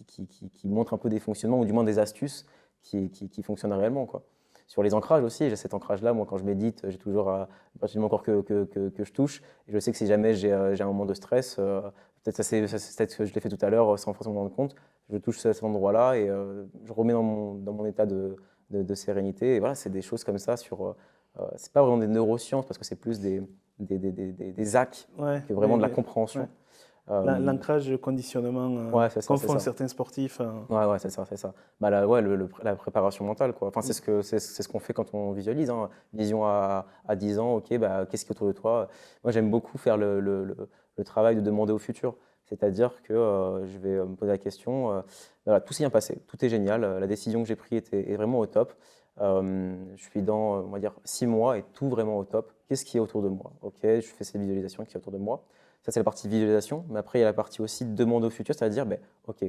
qui montre un peu des fonctionnements ou du moins des astuces qui fonctionnent réellement, quoi. Sur les ancrages aussi, j'ai cet ancrage-là. Moi, quand je médite, j'ai toujours à partir du moment encore que je touche. Et je sais que si jamais j'ai un moment de stress, peut-être peut-être que je l'ai fait tout à l'heure sans forcément me rendre compte, je touche cet endroit-là et je remets dans mon état de sérénité. Et voilà, c'est des choses comme ça c'est pas vraiment des neurosciences parce que c'est plus des hacks Ouais, que vraiment de la ouais. compréhension. L'ancrage, le conditionnement, Ouais, c'est ça, qu'en c'est font ça. certains sportifs. Ouais, c'est ça, c'est ça. Bah, la préparation mentale, quoi. Enfin, c'est ce qu'on fait quand on visualise, hein. Vision à 10 ans, ok, bah, qu'est-ce qui est autour de toi? Moi, j'aime beaucoup faire le travail de demander au futur. C'est-à-dire que je vais me poser la question, voilà, tout s'est bien passé, tout est génial, la décision que j'ai prise est vraiment au top. Je suis dans, on va dire, 6 mois et tout vraiment au top. Qu'est-ce qui est autour de moi? Ok, je fais ces visualisations qui est autour de moi. Ça, c'est la partie visualisation. Mais après, il y a la partie aussi demande au futur, c'est-à-dire, ben, ok,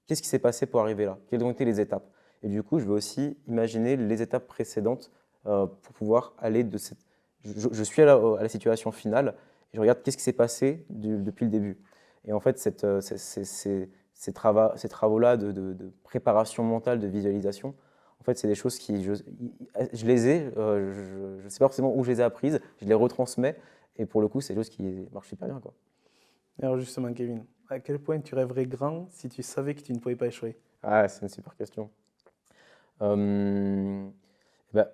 qu'est-ce qui s'est passé pour arriver là? Quelles ont été les étapes? Et du coup, je vais aussi imaginer les étapes précédentes pour pouvoir aller de cette. Je suis à la situation finale et je regarde qu'est-ce qui s'est passé depuis le début. Et en fait, ces travaux-là de préparation mentale, de visualisation, en fait, c'est des choses je les ai, je ne sais pas forcément où je les ai apprises, je les retransmets et pour le coup, c'est des choses qui marchent super bien, quoi. Alors justement, Kevin, à quel point tu rêverais grand si tu savais que tu ne pouvais pas échouer? Ah, c'est une super question. Euh, bah,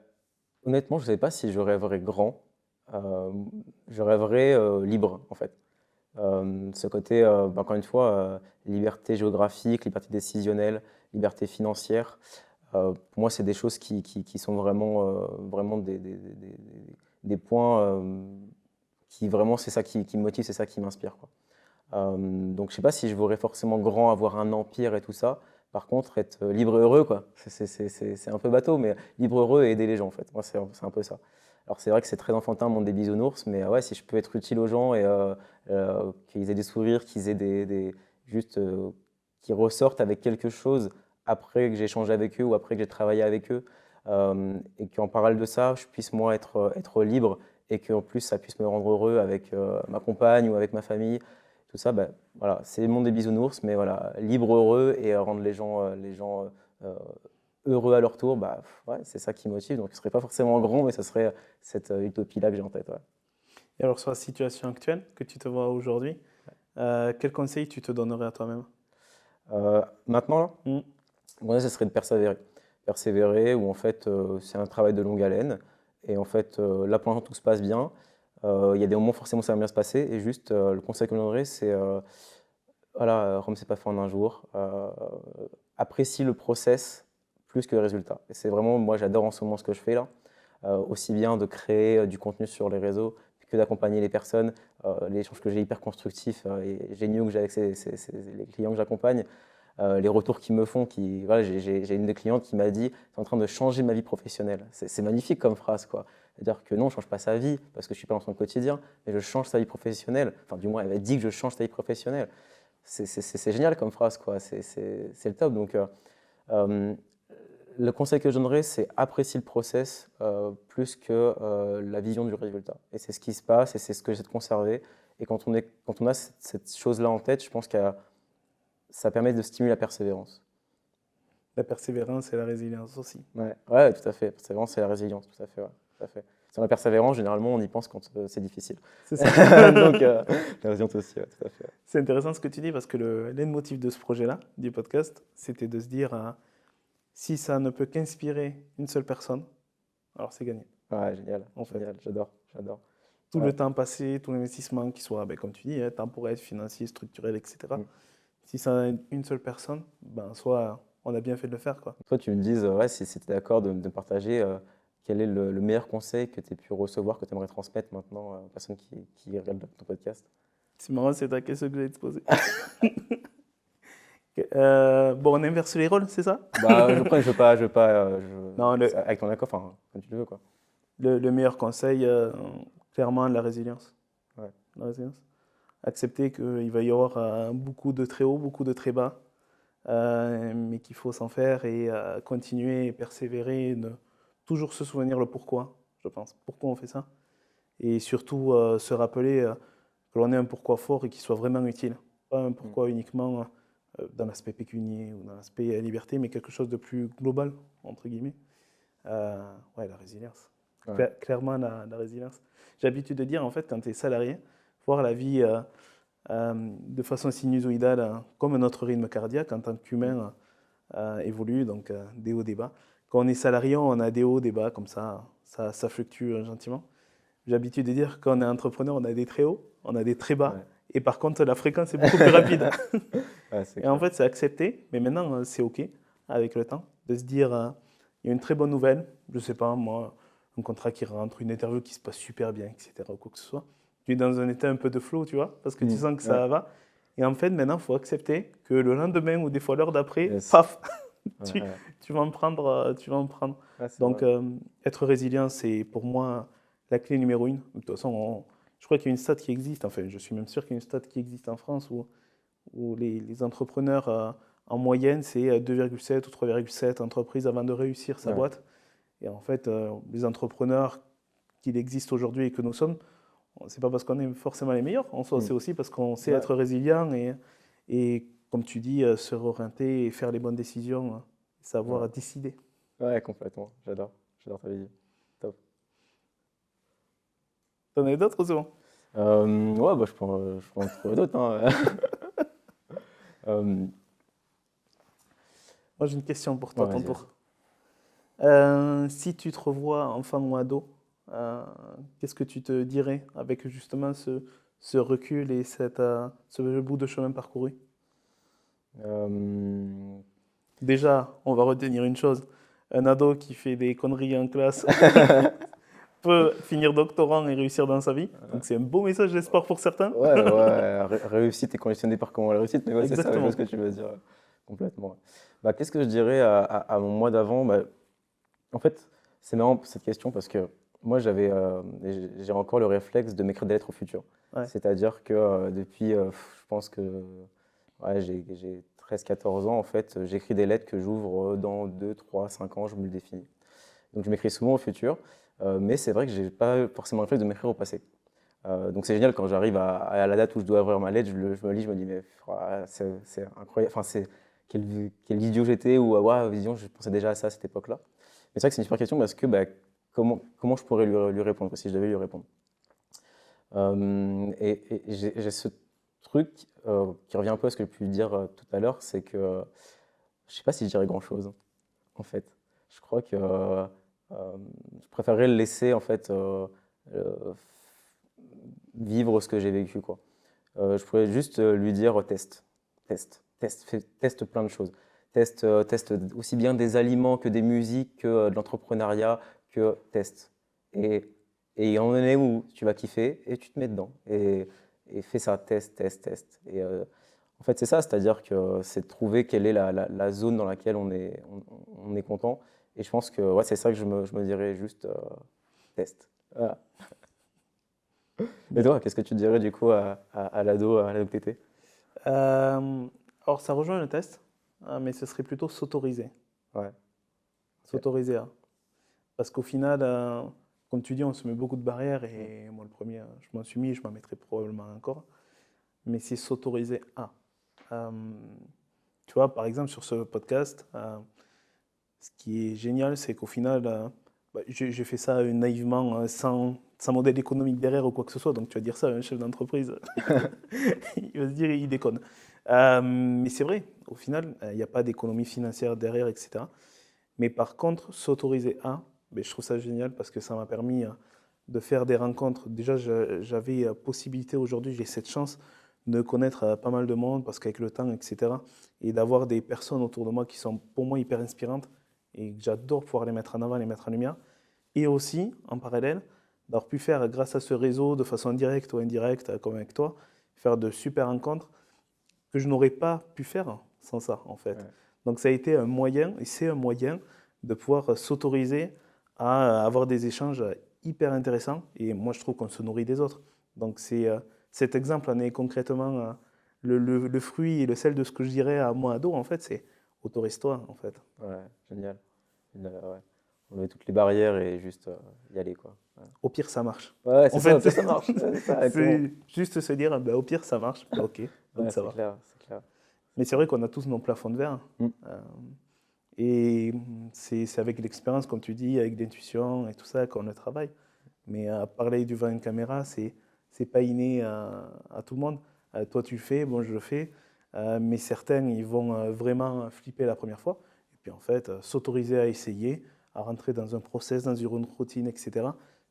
honnêtement, je ne sais pas si je rêverais grand. Euh, je rêverais libre, en fait. Ce côté, encore une fois, liberté géographique, liberté décisionnelle, liberté financière. Pour moi, c'est des choses qui sont vraiment des points qui vraiment, c'est ça qui me motive, c'est ça qui m'inspire, quoi. Donc, je ne sais pas si je voudrais forcément grand, avoir un empire et tout ça. Par contre, être libre et heureux, quoi. C'est un peu bateau, mais libre, heureux et aider les gens, en fait. Moi, c'est un peu ça. Alors, c'est vrai que c'est très enfantin, le monde des bisounours, mais ouais, si je peux être utile aux gens et qu'ils aient des sourires, qu'ils aient juste qu'ils ressortent avec quelque chose après que j'ai échangé avec eux ou après que j'ai travaillé avec eux, et qu'en parallèle de ça, je puisse moi être libre et qu'en plus ça puisse me rendre heureux avec ma compagne ou avec ma famille. Tout ça, ben, voilà, c'est le monde des bisounours, mais voilà, libre, heureux et rendre les gens heureux à leur tour, bah, ouais, c'est ça qui motive. Donc, ce ne serait pas forcément grand, mais ce serait cette utopie-là que j'ai en tête. Ouais. Et alors sur la situation actuelle que tu te vois aujourd'hui, quel conseil tu te donnerais à toi-même? Maintenant, là, Mm. moi, ce serait de persévérer. Persévérer, où en fait, c'est un travail de longue haleine. Et en fait, là, pour l'instant, tout se passe bien. Il y a des moments, forcément, ça va bien se passer. Et juste, le conseil que je donnerais, c'est voilà, Rome, c'est pas fait en un jour. Apprécie le process plus que le résultat. Et c'est vraiment, moi, j'adore en ce moment ce que je fais là. Aussi bien de créer du contenu sur les réseaux que d'accompagner les personnes. Les échanges que j'ai hyper constructifs et géniaux que j'ai avec les clients que j'accompagne. Les retours qu'ils me font, voilà, j'ai une des clientes qui m'a dit, c'est en train de changer ma vie professionnelle. C'est magnifique comme phrase, quoi. C'est-à-dire que non, je ne change pas sa vie parce que je ne suis pas dans son quotidien, mais je change sa vie professionnelle. Enfin, du moins, elle m'a dit que je change sa vie professionnelle. C'est génial comme phrase, quoi. C'est le top. Donc, euh, le conseil que je donnerais, c'est apprécier le process plus que la vision du résultat. Et c'est ce qui se passe et c'est ce que j'essaie de conserver. Et quand on a cette chose-là en tête, je pense que ça permet de stimuler la persévérance. La persévérance et la résilience aussi. Ouais, ouais, tout à fait. La persévérance, c'est la résilience, tout à fait. Ouais, tout à fait. Sur la persévérance, généralement, on y pense quand c'est difficile. C'est ça. Donc, la résilience aussi, ouais, tout à fait. Ouais. C'est intéressant ce que tu dis parce que le leitmotiv de ce projet-là, du podcast, c'était de se dire si ça ne peut qu'inspirer une seule personne, alors c'est gagné. Ouais, génial, En fait, génial, j'adore, j'adore. tout Ouais. le temps passé, tout l'investissement qui soit, ben, comme tu dis, temporel, financier, structurel, etc. Mm. Si ça a une seule personne, ben, soit on a bien fait de le faire, quoi. Toi, tu me dises, ouais, si tu es d'accord de partager, quel est le meilleur conseil que tu aies pu recevoir, que tu aimerais transmettre maintenant aux personnes qui regardent ton podcast? C'est marrant, c'est ta question que j'allais te poser. Bon, on inverse les rôles, c'est ça? Bah, je veux pas, Non, c'est avec ton accord, enfin, comme tu le veux, quoi. le meilleur conseil, clairement, la résilience. Ouais. La résilience. Accepter qu'il va y avoir beaucoup de très hauts, beaucoup de très bas, mais qu'il faut s'en faire et continuer et persévérer, et toujours se souvenir le pourquoi, je pense. Pourquoi on fait ça? Et surtout se rappeler que l'on ait un pourquoi fort et qu'il soit vraiment utile. Pas un pourquoi uniquement dans l'aspect pécunier ou dans l'aspect liberté, mais quelque chose de plus global, entre guillemets. Ouais, la résilience. Ouais. Clairement, la résilience. J'ai l'habitude de dire, en fait, quand tu es salarié, voir la vie de façon sinusoïdale, comme notre rythme cardiaque en tant qu'humain évolue, donc des hauts, des bas. Quand on est salarié, on a des hauts, des bas, comme ça fluctue gentiment. J'ai l'habitude de dire quand on est entrepreneur, on a des très hauts, on a des très bas, Ouais. et par contre, la fréquence est beaucoup plus rapide. Ouais, c'est Et en clair. fait, c'est accepté, mais maintenant, c'est OK avec le temps, de se dire, il y a une très bonne nouvelle, je sais pas, moi, un contrat qui rentre, une interview qui se passe super bien, etc., ou quoi que ce soit. Tu es dans un état un peu de flow, tu vois, parce que tu sens que Ouais. ça va. Et en fait, maintenant, il faut accepter que le lendemain ou des fois l'heure d'après, Yes. paf, Ouais, tu, ouais. tu vas en prendre, tu vas en prendre. Ouais, c'est Donc, vrai. être résilient, c'est pour moi la clé numéro une. De toute façon, je crois qu'il y a une stat qui existe, enfin, je suis même sûr qu'il y a une stat qui existe en France où les entrepreneurs, en moyenne, c'est 2,7 ou 3,7 entreprises avant de réussir sa Ouais. boîte. Et en fait, les entrepreneurs qu'il existe aujourd'hui et que nous sommes, c'est pas parce qu'on est forcément les meilleurs, en soi, Mm. c'est aussi parce qu'on sait Ouais. être résilient et comme tu dis, se réorienter et faire les bonnes décisions, savoir Ouais. décider. Ouais, complètement. J'adore ta vision. Top. T'en as d'autres ou c'est bon? Ouais, bah, je peux en trouver d'autres, hein. Euh, Moi, j'ai une question pour toi, ouais, à ton vas-y. tour. Si tu te revois enfant ou ado, qu'est-ce que tu te dirais avec justement ce recul et ce bout de chemin parcouru? Euh, Déjà, on va retenir une chose. Un ado qui fait des conneries en classe peut finir doctorant et réussir dans sa vie. Donc c'est un beau message d'espoir pour certains. Ouais, ouais, réussite est conditionnée par comment la réussite, mais ouais, c'est ça, je vois Exactement. ce que tu veux dire, complètement. Ouais. Bah, qu'est-ce que je dirais à mon moi d'avant? Bah, en fait, c'est marrant cette question parce que moi, j'ai encore le réflexe de m'écrire des lettres au futur. Ouais. C'est-à-dire que depuis, je pense que ouais, j'ai 13-14 ans, en fait, j'écris des lettres que j'ouvre dans 2, 3, 5 ans, je me le définis. Donc je m'écris souvent au futur, mais c'est vrai que j'ai pas forcément le réflexe de m'écrire au passé. Donc c'est génial quand j'arrive à la date où je dois ouvrir ma lettre, je me lis, je me dis mais c'est incroyable, enfin quel idiot j'étais ou ouais, vision, je pensais déjà à ça à cette époque-là. Mais c'est vrai que c'est une super question parce que bah, comment je pourrais lui répondre si je devais lui répondre. Et j'ai ce truc qui revient un peu à ce que j'ai pu dire tout à l'heure, c'est que je sais pas si je dirais grand-chose, en fait. Je crois que je préférerais le laisser, en fait, euh, vivre ce que j'ai vécu, quoi. Je pourrais juste lui dire teste plein de choses. Teste aussi bien des aliments que des musiques, que de l'entrepreneuriat, que teste. Et, et il y a un moment donné où tu vas kiffer et tu te mets dedans. Et fais ça, teste. Et en fait, c'est ça, c'est-à-dire que c'est de trouver quelle est la zone dans laquelle on est content. Et je pense que ouais, c'est ça que je me dirais juste test. Voilà. Et Bien. toi, qu'est-ce que tu dirais du coup à l'ado que t'étais? Euh, alors, ça rejoint le test, mais ce serait plutôt s'autoriser. Ouais, ok. S'autoriser à. Parce qu'au final, comme tu dis, on se met beaucoup de barrières et moi, le premier, je m'en suis mis, je m'en mettrai probablement encore. Mais c'est s'autoriser à. Euh, Tu vois, par exemple, sur ce podcast, ce qui est génial, c'est qu'au final, bah, j'ai fait ça naïvement, sans modèle économique derrière ou quoi que ce soit. Donc tu vas dire ça à un chef d'entreprise, il va se dire, il déconne. Mais c'est vrai, au final, il n'y a pas d'économie financière derrière, etc. Mais par contre, s'autoriser à, ben, je trouve ça génial parce que ça m'a permis de faire des rencontres. Déjà, j'avais possibilité aujourd'hui, j'ai cette chance de connaître pas mal de monde parce qu'avec le temps, etc. Et d'avoir des personnes autour de moi qui sont pour moi hyper inspirantes et que j'adore pouvoir les mettre en avant, les mettre en lumière. Et aussi, en parallèle, d'avoir pu faire, grâce à ce réseau, de façon directe ou indirecte, comme avec toi, faire de super rencontres que je n'aurais pas pu faire sans ça, en fait. Ouais. Donc ça a été un moyen, et c'est un moyen de pouvoir s'autoriser à avoir des échanges hyper intéressants. Et moi, je trouve qu'on se nourrit des autres. Donc cet exemple en est concrètement le fruit et le sel de ce que je dirais à moi ado, en fait, c'est autorise-toi, en fait. Ouais, génial. Génial, ouais. Enlever toutes les barrières et juste y aller, quoi. Ouais, Au pire, ça marche. ouais, En c'est ça, fait, après ça marche. Ouais, c'est ça, exactement. c'est juste se dire, ben, au pire, ça marche. Ben, ok, donc Ouais, ça c'est va. clair, c'est clair. Mais c'est vrai qu'on a tous nos plafonds de verre. Mm. Euh, Et c'est avec l'expérience, comme tu dis, avec l'intuition et tout ça qu'on le travaille. Mais parler devant une caméra, c'est pas inné à tout le monde. Toi, tu le fais, bon, je le fais. Mais certains, ils vont vraiment flipper la première fois. Et puis en fait, s'autoriser à essayer, à rentrer dans un process, dans une routine, etc.,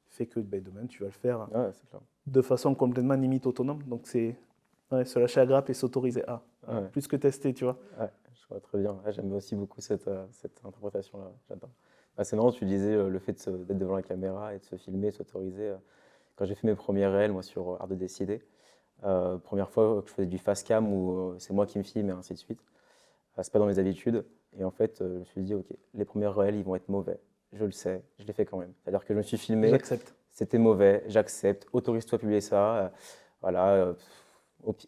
fait que ben, demain, tu vas le faire Ouais, c'est clair. de façon complètement limite autonome. Donc c'est ouais, se lâcher à grappe et s'autoriser à. Ouais, Plus que tester, tu vois. ouais, je vois très bien. Ouais, j'aime aussi beaucoup cette interprétation-là. J'adore. Ah, c'est marrant, tu disais le fait d'être devant la caméra et de se filmer, s'autoriser. Quand j'ai fait mes premiers réels, moi, sur Art de Décider, première fois que je faisais du fast cam où c'est moi qui me filme et ainsi de suite. C'est pas dans mes habitudes. Et en fait, je me suis dit, ok, les premiers réels, ils vont être mauvais. Je le sais, je l'ai fait quand même. C'est-à-dire que je me suis filmé, J'accepte. c'était mauvais, j'accepte, autorise-toi à publier ça. Voilà.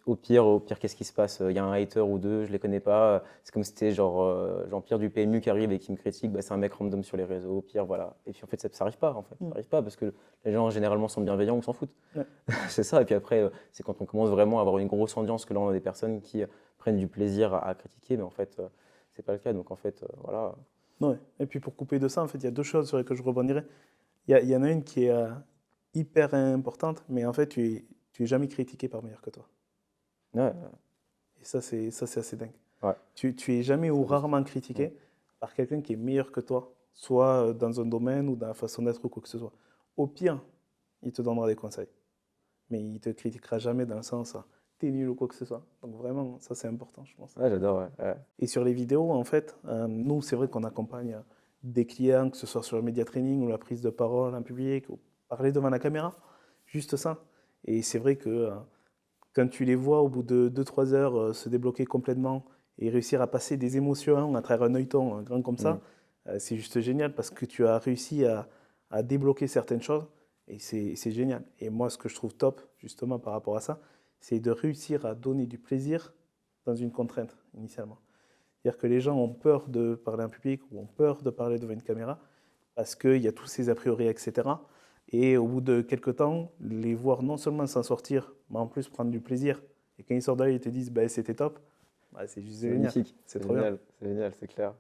Au pire, qu'est-ce qui se passe? Il y a un hater ou deux, je les connais pas. C'est comme si c'était genre Jean-Pierre du PMU qui arrive et qui me critique, bah, c'est un mec random sur les réseaux. Au pire, voilà. Et puis en fait, ça n'arrive pas, en fait. Ça Mm. arrive pas parce que les gens généralement sont bienveillants ou s'en foutent. Ouais. C'est ça. Et puis après, c'est quand on commence vraiment à avoir une grosse audience que là, on a des personnes qui prennent du plaisir à critiquer, mais en fait, c'est pas le cas. Donc en fait, voilà. Ouais. Et puis pour couper de ça, en fait, il y a deux choses sur lesquelles je rebondirais. Il y en a une qui est hyper importante, mais en fait, tu es jamais critiqué par meilleur que toi. Ouais, Et ça, c'est assez dingue. ouais, Tu es jamais ou ça booste. rarement Mm. critiqué par quelqu'un qui est meilleur que toi, soit dans un domaine ou dans la façon d'être ou quoi que ce soit. Au pire, il te donnera des conseils, mais il te critiquera jamais dans le sens t'es nul ou quoi que ce soit. Donc vraiment, ça c'est important, je pense. Ouais, j'adore. Ouais, ouais. Et sur les vidéos, en fait, nous, c'est vrai qu'on accompagne des clients, que ce soit sur le média training ou la prise de parole en public, ou parler devant la caméra, juste ça. Et c'est vrai que quand tu les vois au bout de 2-3 heures se débloquer complètement et réussir à passer des émotions à travers un œilleton grand comme Mm. ça, c'est juste génial parce que tu as réussi à débloquer certaines choses et c'est génial. Et moi, ce que je trouve top, justement, par rapport à ça, c'est de réussir à donner du plaisir dans une contrainte, initialement. C'est-à-dire que les gens ont peur de parler en public ou ont peur de parler devant une caméra parce qu'il y a tous ces a priori, etc. Et au bout de quelques temps, les voir non seulement s'en sortir, mais en plus prendre du plaisir. Et quand ils sortent de là, ils te disent bah, c'était top, bah, c'est juste C'est génial. magnifique, C'est trop bien. c'est génial, c'est clair,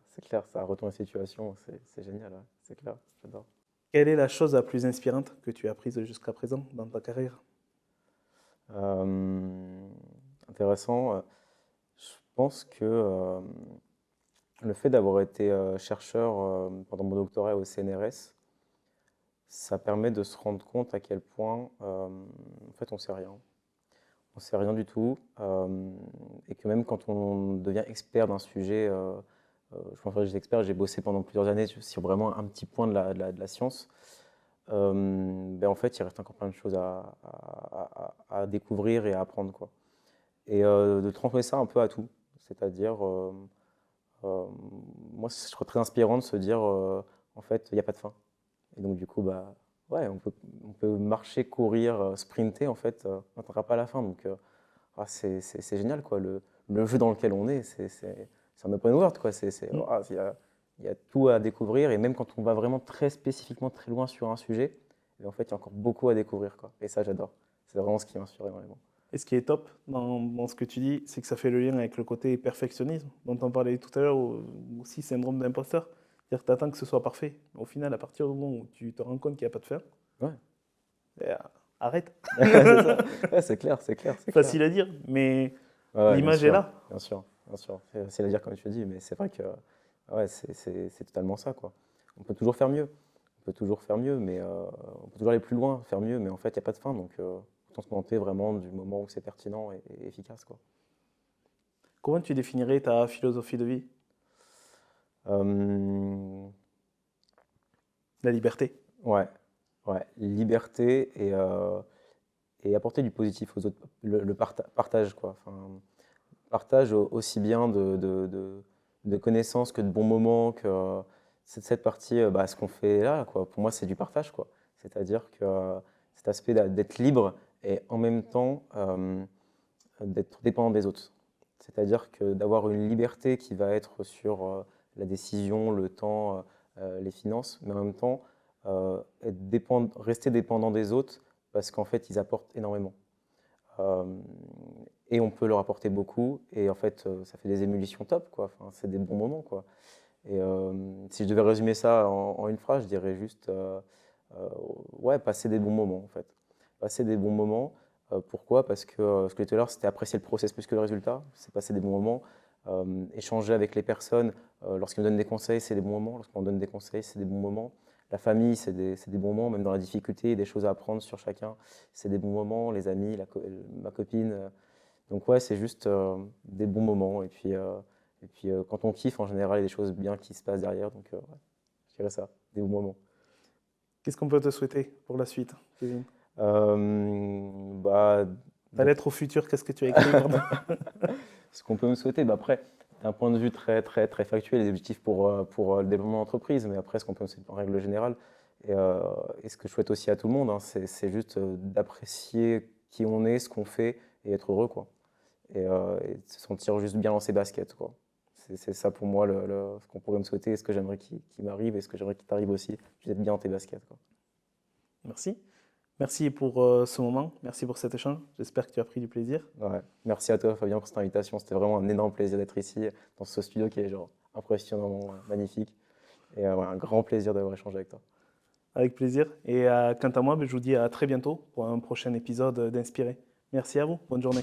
ça retourne la situation, c'est génial, ouais, c'est clair, j'adore. Quelle est la chose la plus inspirante que tu as apprise jusqu'à présent dans ta carrière? Euh, intéressant. Je pense que le fait d'avoir été chercheur pendant mon doctorat au CNRS, ça permet de se rendre compte à quel point, en fait, on sait rien. On sait rien du tout. Et que même quand on devient expert d'un sujet, je pense que j'étais expert, j'ai bossé pendant plusieurs années sur vraiment un petit point de la science. Ben en fait, il reste encore plein de choses à découvrir et à apprendre, quoi. Et de transmettre ça un peu à tout. C'est-à-dire, moi, je trouve très inspirant de se dire, en fait, il n'y a pas de fin. Et donc, du coup, bah, ouais, on peut marcher, courir, sprinter, en fait, on n'atteindra pas la fin. Donc, c'est génial, quoi. Le jeu dans lequel on est, c'est un open world, quoi. Il y a tout à découvrir. Et même quand on va vraiment très spécifiquement, très loin sur un sujet, et en fait, il y a encore beaucoup à découvrir, quoi. Et ça, j'adore. C'est vraiment ce qui m'inspire énormément. Et ce qui est top dans ce que tu dis, c'est que ça fait le lien avec le côté perfectionnisme dont on parlait tout à l'heure, ou aussi syndrome d'imposteur. C'est-à-dire que tu attends que ce soit parfait. Au final, à partir du moment où tu te rends compte qu'il n'y a pas de fin, Ouais. eh, arrête. C'est ça. Ouais, c'est clair, c'est clair, c'est clair. Facile à dire, mais Ouais, ouais, bien l'image est sûr, là. bien sûr, bien sûr. C'est facile à dire comme tu dis, mais c'est vrai que ouais, c'est totalement ça, quoi. On peut toujours faire mieux. On peut toujours faire mieux, mais on peut toujours aller plus loin, faire mieux, mais en fait, il n'y a pas de fin. Donc, autant se contenter vraiment du moment où c'est pertinent et efficace, quoi. Comment tu définirais ta philosophie de vie? Euh, La liberté. ouais, ouais, liberté et apporter du positif aux autres. Le partage, quoi. Enfin, partage aussi bien de connaissances que de bons moments, que cette partie, bah, ce qu'on fait là, quoi. Pour moi, c'est du partage, quoi. C'est-à-dire que cet aspect d'être libre et en même temps d'être dépendant des autres. C'est-à-dire que d'avoir une liberté qui va être sur la décision, le temps, les finances, mais en même temps rester dépendant des autres parce qu'en fait, ils apportent énormément. Euh, et on peut leur apporter beaucoup, et en fait, ça fait des émulations top, quoi. Enfin, c'est des bons moments, quoi. Et si je devais résumer ça en une phrase, je dirais juste, euh, ouais, passer des bons moments, en fait. Passer des bons moments. Pourquoi? Parce que ce que je disais tout à l'heure, c'était apprécier le process plus que le résultat. C'est passer des bons moments. Échanger avec les personnes, lorsqu'ils me donnent des conseils, c'est des bons moments. Lorsqu'on donne des conseils, c'est des bons moments. La famille, c'est des bons moments, même dans la difficulté, des choses à apprendre sur chacun, c'est des bons moments. Les amis, ma copine. Donc ouais, c'est juste des bons moments. Et puis quand on kiffe, en général, il y a des choses bien qui se passent derrière. Donc ouais, je dirais ça, des bons moments. Qu'est-ce qu'on peut te souhaiter pour la suite, Kevin? Bah, Ta lettre au futur, qu'est-ce que tu as écrit? Pardon. ce qu'on peut me souhaiter, bah après, d'un point de vue très, très, très factuel, les objectifs pour le développement d'entreprise, mais après, ce qu'on peut me souhaiter en règle générale, et ce que je souhaite aussi à tout le monde, hein, c'est juste d'apprécier qui on est, ce qu'on fait, et être heureux, quoi. Et de se sentir juste bien dans ses baskets, quoi. C'est ça pour moi ce qu'on pourrait me souhaiter, et ce que j'aimerais qu'il m'arrive, et ce que j'aimerais qu'il t'arrive aussi, juste être bien dans tes baskets, quoi. Merci. Merci pour ce moment. Merci pour cet échange. J'espère que tu as pris du plaisir. Ouais. Merci à toi, Fabien, pour cette invitation. C'était vraiment un énorme plaisir d'être ici, dans ce studio qui est genre impressionnant, magnifique. Et ouais, un grand plaisir d'avoir échangé avec toi. Avec plaisir. Et quant à moi, je vous dis à très bientôt pour un prochain épisode d'Inspiré. Merci à vous. Bonne journée.